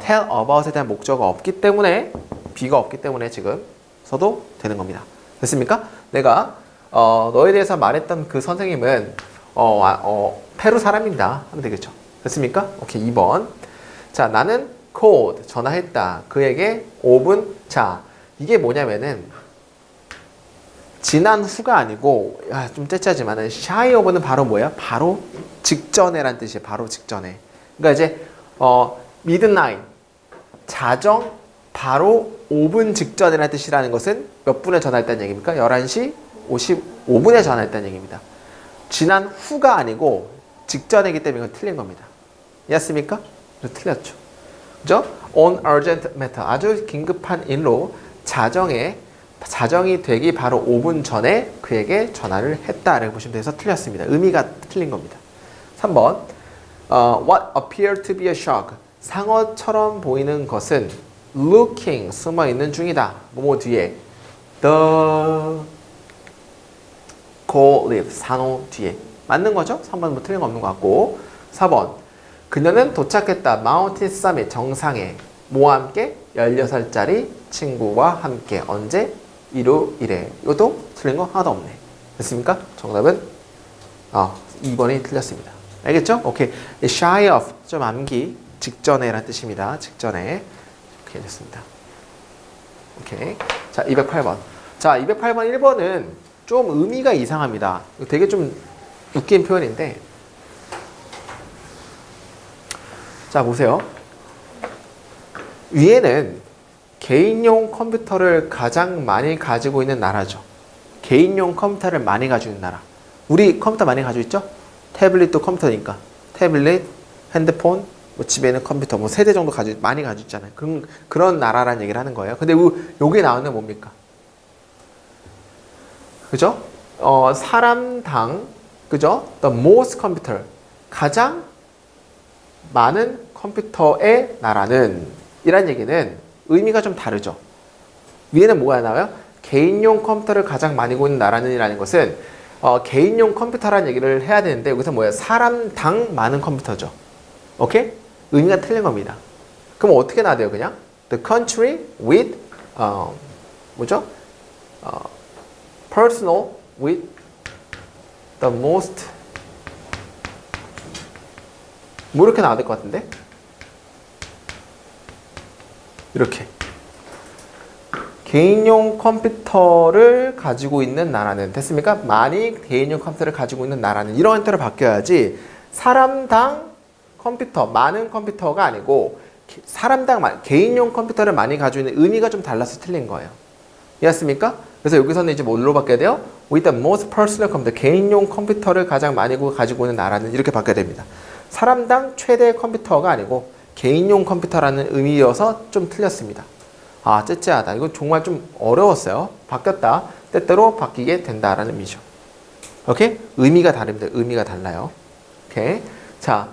tell about에 대한 목적어가 없기 때문에 B가 없기 때문에 지금 써도 되는 겁니다. 됐습니까? 내가 너에 대해서 말했던 그 선생님은 페루 사람입니다. 하면 되겠죠. 됐습니까? 오케이. 2번. 자, 나는 called 전화했다. 그에게 5분. 자, 이게 뭐냐면은 지난 후가 아니고 좀 째짜지만은 shy of는 바로 뭐야? 바로 직전에란 뜻이에요. 바로 직전에. 그러니까 이제 midnight 자정 바로 5분 직전이라는 뜻이라는 것은 몇 분에 전화했다는 얘기입니까? 11시 55분에 전화했다는 얘기입니다. 지난 후가 아니고 직전이기 때문에 이건 틀린 겁니다. 이해했습니까? 그래서 틀렸죠. 그죠? On urgent matter 아주 긴급한 일로 자정이 되기 바로 5분 전에 그에게 전화를 했다라고 보시면 돼서 틀렸습니다. 의미가 틀린 겁니다. 3번 What appeared to be a shock 상어처럼 보이는 것은 looking 숨어있는 중이다. 뭐뭐 뒤에 the cold leaf 산호 뒤에 맞는 거죠? 3번 뭐 틀린 거 없는 것 같고 4번 그녀는 도착했다. 마운틴 서밋 정상에 뭐와 함께? 16살짜리 친구와 함께. 언제? 일요일에. 이것도 틀린 거 하나도 없네. 됐습니까? 정답은 2번이 틀렸습니다. 알겠죠? 오케이. shy of 좀 암기 직전에 라는 뜻입니다. 직전에. 오케이 됐습니다. 오케이. 자 208번. 자 208번 1번은 좀 의미가 이상합니다. 되게 좀 웃긴 표현인데 자 보세요. 위에는 개인용 컴퓨터를 가장 많이 가지고 있는 나라죠. 개인용 컴퓨터를 많이 가지고 있는 나라. 우리 컴퓨터 많이 가지고 있죠? 태블릿도 컴퓨터니까. 태블릿, 핸드폰, 뭐 집에 있는 컴퓨터 뭐 3대 정도 많이 가지고 있잖아요. 그런 나라라는 얘기를 하는 거예요. 근데 여기 나오는 뭡니까? 그죠? 사람당, 그죠? The most computer. 가장 많은 컴퓨터의 나라는 이란 얘기는 의미가 좀 다르죠. 위에는 뭐가 나와요? 개인용 컴퓨터를 가장 많이 갖고 있는 나라는 이라는 것은 개인용 컴퓨터라는 얘기를 해야 되는데 여기서 뭐예요? 사람당 많은 컴퓨터죠. 오케이? 의미가 틀린 겁니다. 그럼 어떻게 나와야 돼요? 그냥 The country with 뭐죠? Personal with the most 뭐 이렇게 나와야 될 것 같은데? 이렇게 개인용 컴퓨터를 가지고 있는 나라는 됐습니까? 많이 개인용 컴퓨터를 가지고 있는 나라는 이런 형태로 바뀌어야지 사람당 컴퓨터, 많은 컴퓨터가 아니고 사람당 개인용 컴퓨터를 많이 가지고 있는 의미가 좀 달라서 틀린 거예요. 이해했습니까? 그래서 여기서는 이제 뭘로 바뀌어야 돼요? With the most personal computer, 개인용 컴퓨터를 가장 많이 가지고 있는 나라는 이렇게 바뀌어야 됩니다. 사람당 최대 컴퓨터가 아니고 개인용 컴퓨터라는 의미여서 좀 틀렸습니다. 째째하다. 이거 정말 좀 어려웠어요. 바뀌었다. 때때로 바뀌게 된다라는 의미죠. 오케이? 의미가 다릅니다. 의미가 달라요. 오케이? 자,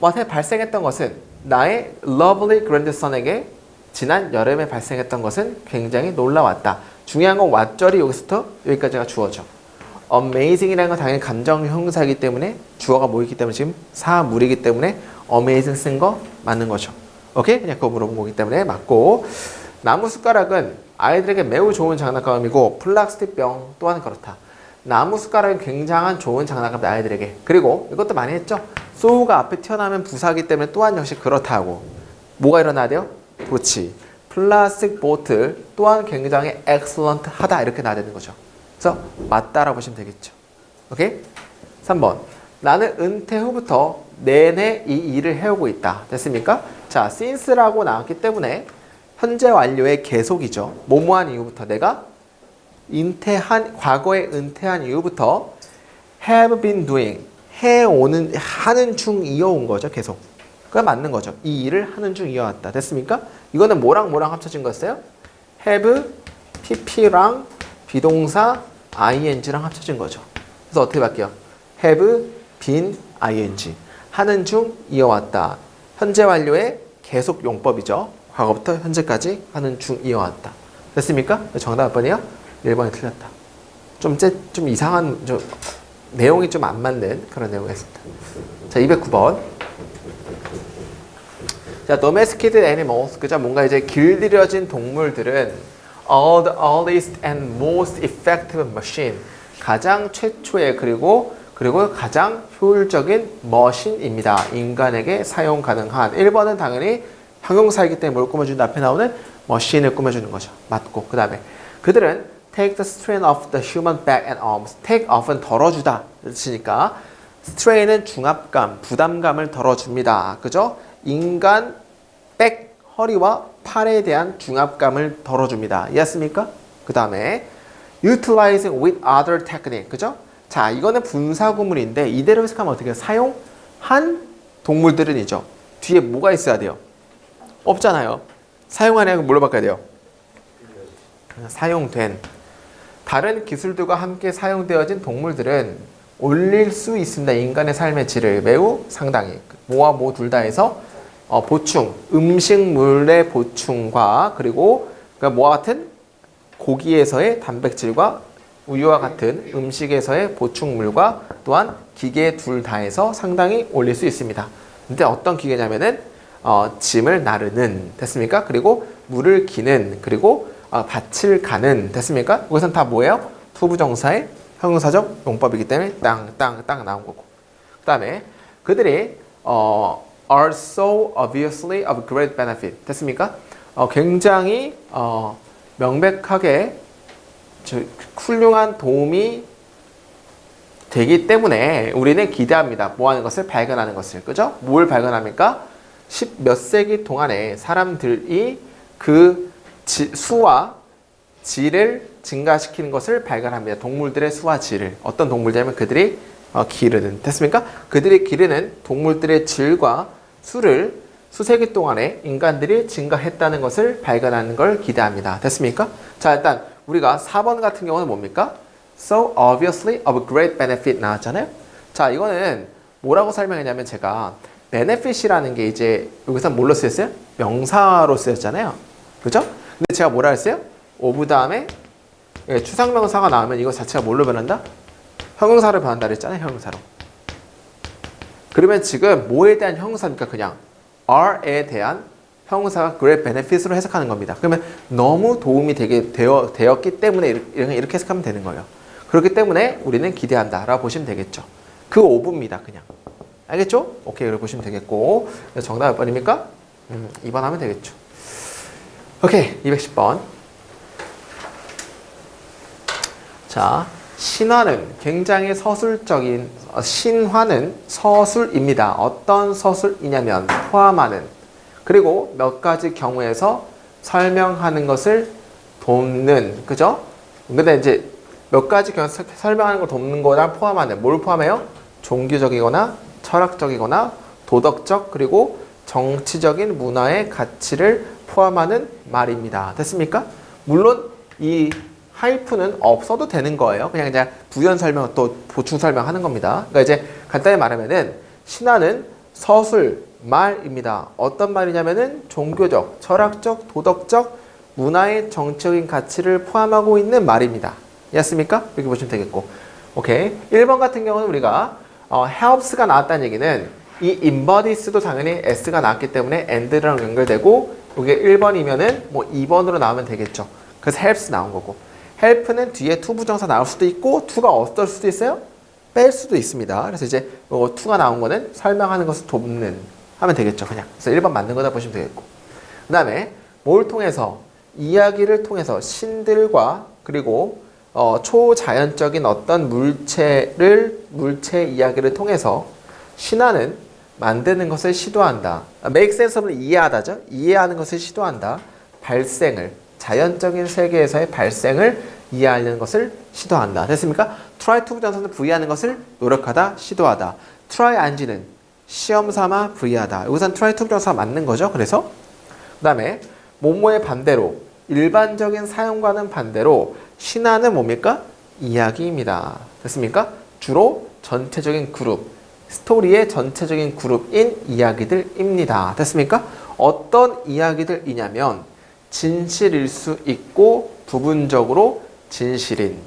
what 발생했던 것은 나의 lovely grandson에게 지난 여름에 발생했던 것은 굉장히 놀라웠다. 중요한 건 what절이 여기서부터 여기까지가 주어죠. amazing이라는 건 당연히 감정 형사이기 때문에 주어가 뭐 있기 때문에 지금 사물이기 때문에 amazing 쓴 거 맞는 거죠. 오케이? 그냥 그거 물어본 거기 때문에 맞고 나무 숟가락은 아이들에게 매우 좋은 장난감이고 플라스틱 병 또한 그렇다. 나무 숟가락은 굉장한 좋은 장난감이다 아이들에게. 그리고 이것도 많이 했죠. 소우가 앞에 튀어나오면 부사하기 때문에 또한 역시 그렇다고. 뭐가 일어나야 돼요? 그렇지. 플라스틱 보틀 또한 굉장히 excellent 하다 이렇게 나야 되는 거죠. 그래서 맞다라고 보시면 되겠죠. 오케이? 3번. 나는 은퇴 후부터 내내 이 일을 해오고 있다. 됐습니까? 자, since라고 나왔기 때문에 현재 완료의 계속이죠. 뭐뭐한 이후부터 내가 과거에 은퇴한 이후부터 have been doing, 하는 중 이어온 거죠. 계속. 그게 맞는 거죠. 이 일을 하는 중 이어왔다. 됐습니까? 이거는 뭐랑 뭐랑 합쳐진 거였어요? have, pp랑 비동사 ing랑 합쳐진 거죠. 그래서 어떻게 바뀌어요? have been ing. 하는 중 이어왔다. 현재 완료의 계속 용법이죠. 과거부터 현재까지 하는 중 이어왔다. 됐습니까? 정답 몇 번이요? 1번이 틀렸다. 좀 이상한, 내용이 좀 안 맞는 그런 내용이었습니다. 자, 209번. 자, domesticated animals. 그죠? 뭔가 이제 길들여진 동물들은 all the earliest and most effective machine. 가장 최초의 그리고 가장 효율적인 머신입니다. 인간에게 사용 가능한. 1번은 당연히 형용사이기 때문에 뭘 꾸며준다? 앞에 나오는 머신을 꾸며주는 거죠. 맞고. 그 다음에 그들은 take the strain of the human back and arms. take off은 덜어주다. 그렇으니까 strain은 중압감, 부담감을 덜어줍니다. 그죠? 인간 백, 허리와 팔에 대한 중압감을 덜어줍니다. 이해했습니까? 그 다음에 utilizing with other technique. 그죠? 자, 이거는 분사구문인데 이대로 해석하면 어떻게 해요? 사용한 동물들은이죠. 뒤에 뭐가 있어야 돼요? 없잖아요. 사용한 애는 뭘로 바꿔야 돼요? 사용된. 다른 기술들과 함께 사용되어진 동물들은 올릴 수 있습니다. 인간의 삶의 질을 매우 상당히. 뭐와 뭐 둘 다 해서 보충, 음식물의 보충과 그리고 그러니까 뭐와 같은 고기에서의 단백질과 우유와 같은 음식에서의 보충물과 또한 기계 둘 다 해서 상당히 올릴 수 있습니다. 근데 어떤 기계냐면은 짐을 나르는 됐습니까? 그리고 물을 기는 그리고 밭을 가는 됐습니까? 이것은 다 뭐예요? 투부정사의 형용사적 용법이기 때문에 땅 나온 거고. 그 다음에 그들이 are so obviously of great benefit 됐습니까? 굉장히 명백하게 훌륭한 도움이 되기 때문에 우리는 기대합니다. 뭐 하는 것을? 발견하는 것을. 그죠? 뭘 발견합니까? 10몇 세기 동안에 사람들이 그 수와 질을 증가시키는 것을 발견합니다. 동물들의 수와 질을. 어떤 동물들이냐면 그들이 기르는. 됐습니까? 그들이 기르는 동물들의 질과 수를 수세기 동안에 인간들이 증가했다는 것을 발견하는 걸 기대합니다. 됐습니까? 자, 일단 우리가 4번 같은 경우는 뭡니까? So obviously of great benefit 나왔잖아요. 자, 이거는 뭐라고 설명했냐면 제가 benefit이라는 게 이제 여기서 뭘로 쓰였어요? 명사로 쓰였잖아요. 그죠? 근데 제가 뭐라 했어요? of 다음에 추상명사가 나오면 이거 자체가 뭘로 변한다? 형용사로 변한다 그랬잖아요. 형용사로. 그러면 지금 뭐에 대한 형용사입니까? 그냥 are에 대한 형용사가 great benefit으로 해석하는 겁니다. 그러면 너무 도움이 되게 되었기 때문에 이렇게 해석하면 되는 거예요. 그렇기 때문에 우리는 기대한다 라고 보시면 되겠죠. 그 오브입니다. 그냥. 알겠죠? 오케이. 이렇게 보시면 되겠고. 정답 몇 번입니까? 2번 하면 되겠죠. 오케이. 210번. 자, 신화는 굉장히 서술적인, 신화는 서술입니다. 어떤 서술이냐면 포함하는, 그리고 몇 가지 경우에서 설명하는 것을 돕는, 그죠? 근데 이제 몇 가지 경우에서 설명하는 걸 돕는 거랑 포함하는, 뭘 포함해요? 종교적이거나 철학적이거나 도덕적 그리고 정치적인 문화의 가치를 포함하는 말입니다. 됐습니까? 물론 이 하이프는 없어도 되는 거예요. 그냥 이제 부연 설명 또 보충 설명하는 겁니다. 그러니까 이제 간단히 말하면은 신화는 서술 말입니다. 어떤 말이냐면은 종교적, 철학적, 도덕적, 문화의 정치적인 가치를 포함하고 있는 말입니다. 이해했습니까? 이렇게 보시면 되겠고. 오케이. 1번 같은 경우는 우리가 helps가 나왔다는 얘기는 이 embodies도 당연히 s가 나왔기 때문에 and랑 연결되고 이게 1번이면은 뭐 2번으로 나오면 되겠죠. 그래서 helps 나온 거고. help는 뒤에 to 부정사 나올 수도 있고 to가 어떨 수도 있어요? 뺄 수도 있습니다. 그래서 이제 to가 나온 거는 설명하는 것을 돕는 하면 되겠죠. 그냥. 그래서 1번 맞는 거다 보시면 되겠고. 그 다음에 뭘 통해서? 이야기를 통해서 신들과 그리고 초자연적인 어떤 물체 이야기를 통해서 신화는 만드는 것을 시도한다. make sense를 이해하다죠. 이해하는 것을 시도한다. 발생을, 자연적인 세계에서의 발생을 이해하는 것을 시도한다. 됐습니까? try to 부정사는 부의하는 것을 노력하다, 시도하다. try 안지는 시험 삼아 부의하다. 여기서는 try to 부정사가 맞는 거죠. 그래서 그 다음에 뭐뭐의 반대로 일반적인 사용과는 반대로 신화는 뭡니까? 이야기입니다. 됐습니까? 주로 전체적인 그룹, 스토리의 전체적인 그룹인 이야기들입니다. 됐습니까? 어떤 이야기들이냐면 진실일 수 있고 부분적으로 진실인.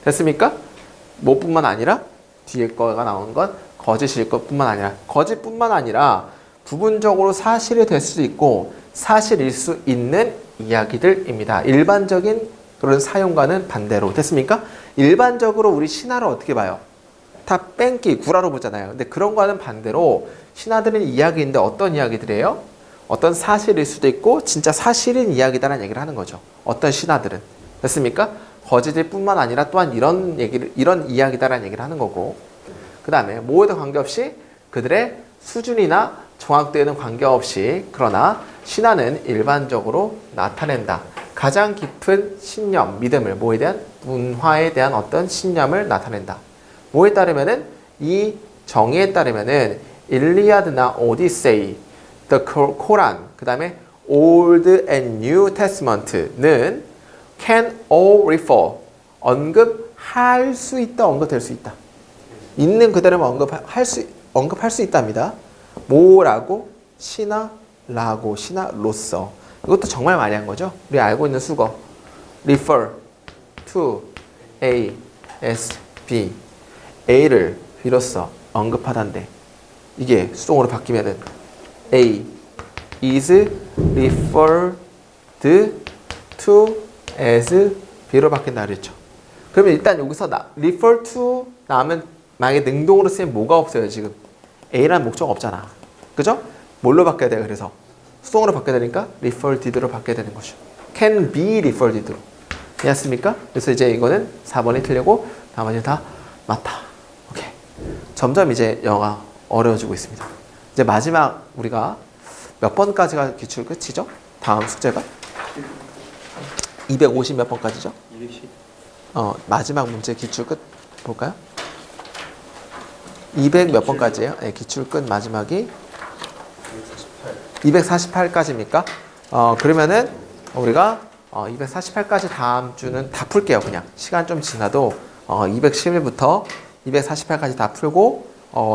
됐습니까? 뭐뿐만 아니라 뒤에 거가 나오는 건 거짓일 것뿐만 아니라 거짓뿐만 아니라 부분적으로 사실이 될 수 있고 사실일 수 있는 이야기들입니다. 일반적인 그런 사용과는 반대로. 됐습니까? 일반적으로 우리 신화를 어떻게 봐요? 다 뺑기, 구라로 보잖아요. 근데 그런 거와는 반대로 신화들은 이야기인데 어떤 이야기들이에요? 어떤 사실일 수도 있고 진짜 사실인 이야기다라는 얘기를 하는 거죠. 어떤 신화들은. 됐습니까? 거짓일 뿐만 아니라 또한 이런 이야기다라는 얘기를 하는 거고. 그 다음에 뭐에도 관계없이 그들의 수준이나 정확도에는 관계없이 그러나 신화는 일반적으로 나타낸다. 가장 깊은 신념, 믿음을 뭐에 대한? 문화에 대한 어떤 신념을 나타낸다. 뭐에 따르면은 이 정의에 따르면은 일리아드나 오디세이, The Quran, 그 다음에 Old and New Testament는 can all refer, 언급할 수 있다, 언급될 수 있다. 있는 그대로만 언급할 수 있답니다. 뭐라고? 신화라고, 신화로서. 이것도 정말 많이 한 거죠. 우리 알고 있는 수거. refer to A, S, B. A를 비로소 언급하단데. 이게 수동으로 바뀌면은 A is referred to as B로 바뀐다 그랬죠. 그러면 일단 여기서 refer to 나오면 만약에 능동으로 쓰면 뭐가 없어요 지금? A라는 목적 없잖아. 그죠? 뭘로 바뀌어야 돼요? 그래서 수동으로 바뀌어야 되니까 referred로 바뀌어야 되는 거죠. can be referred로. 이해했습니까? 그래서 이제 이거는 4번이 틀리고 나머지는 다 맞다. 오케이. 점점 이제 영어가 어려워지고 있습니다. 이제 마지막 우리가 몇 번까지가 기출 끝이죠? 다음 숙제가? 250 몇 번까지죠? 210. 마지막 문제 기출 끝 볼까요? 200 몇 번까지예요? 네, 기출 끝 마지막이 248까지입니까? 그러면은 우리가 248까지 다음 주는 다 풀게요. 그냥 시간 좀 지나도 211부터 248까지 다 풀고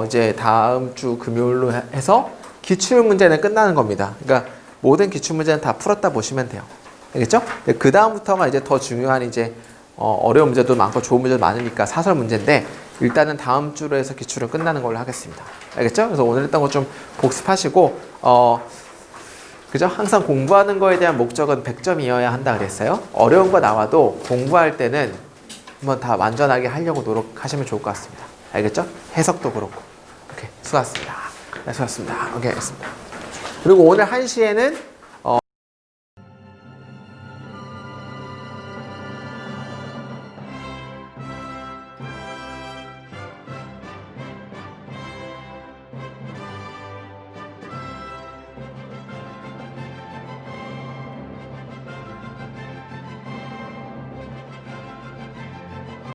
이제 다음 주 금요일로 해서 기출 문제는 끝나는 겁니다. 그러니까 모든 기출 문제는 다 풀었다 보시면 돼요. 알겠죠? 그 다음부터가 이제 더 중요한 이제 어려운 문제도 많고 좋은 문제도 많으니까 사설 문제인데 일단은 다음 주로 해서 기출은 끝나는 걸로 하겠습니다. 알겠죠? 그래서 오늘 했던 거 좀 복습하시고 그죠? 항상 공부하는 거에 대한 목적은 100점이어야 한다 그랬어요. 어려운 거 나와도 공부할 때는 한번 다 완전하게 하려고 노력하시면 좋을 것 같습니다. 알겠죠? 해석도 그렇고. 오케이, 수고하셨습니다. 네, 수고하셨습니다. 오케이, 알겠습니다. 그리고 오늘 1시에는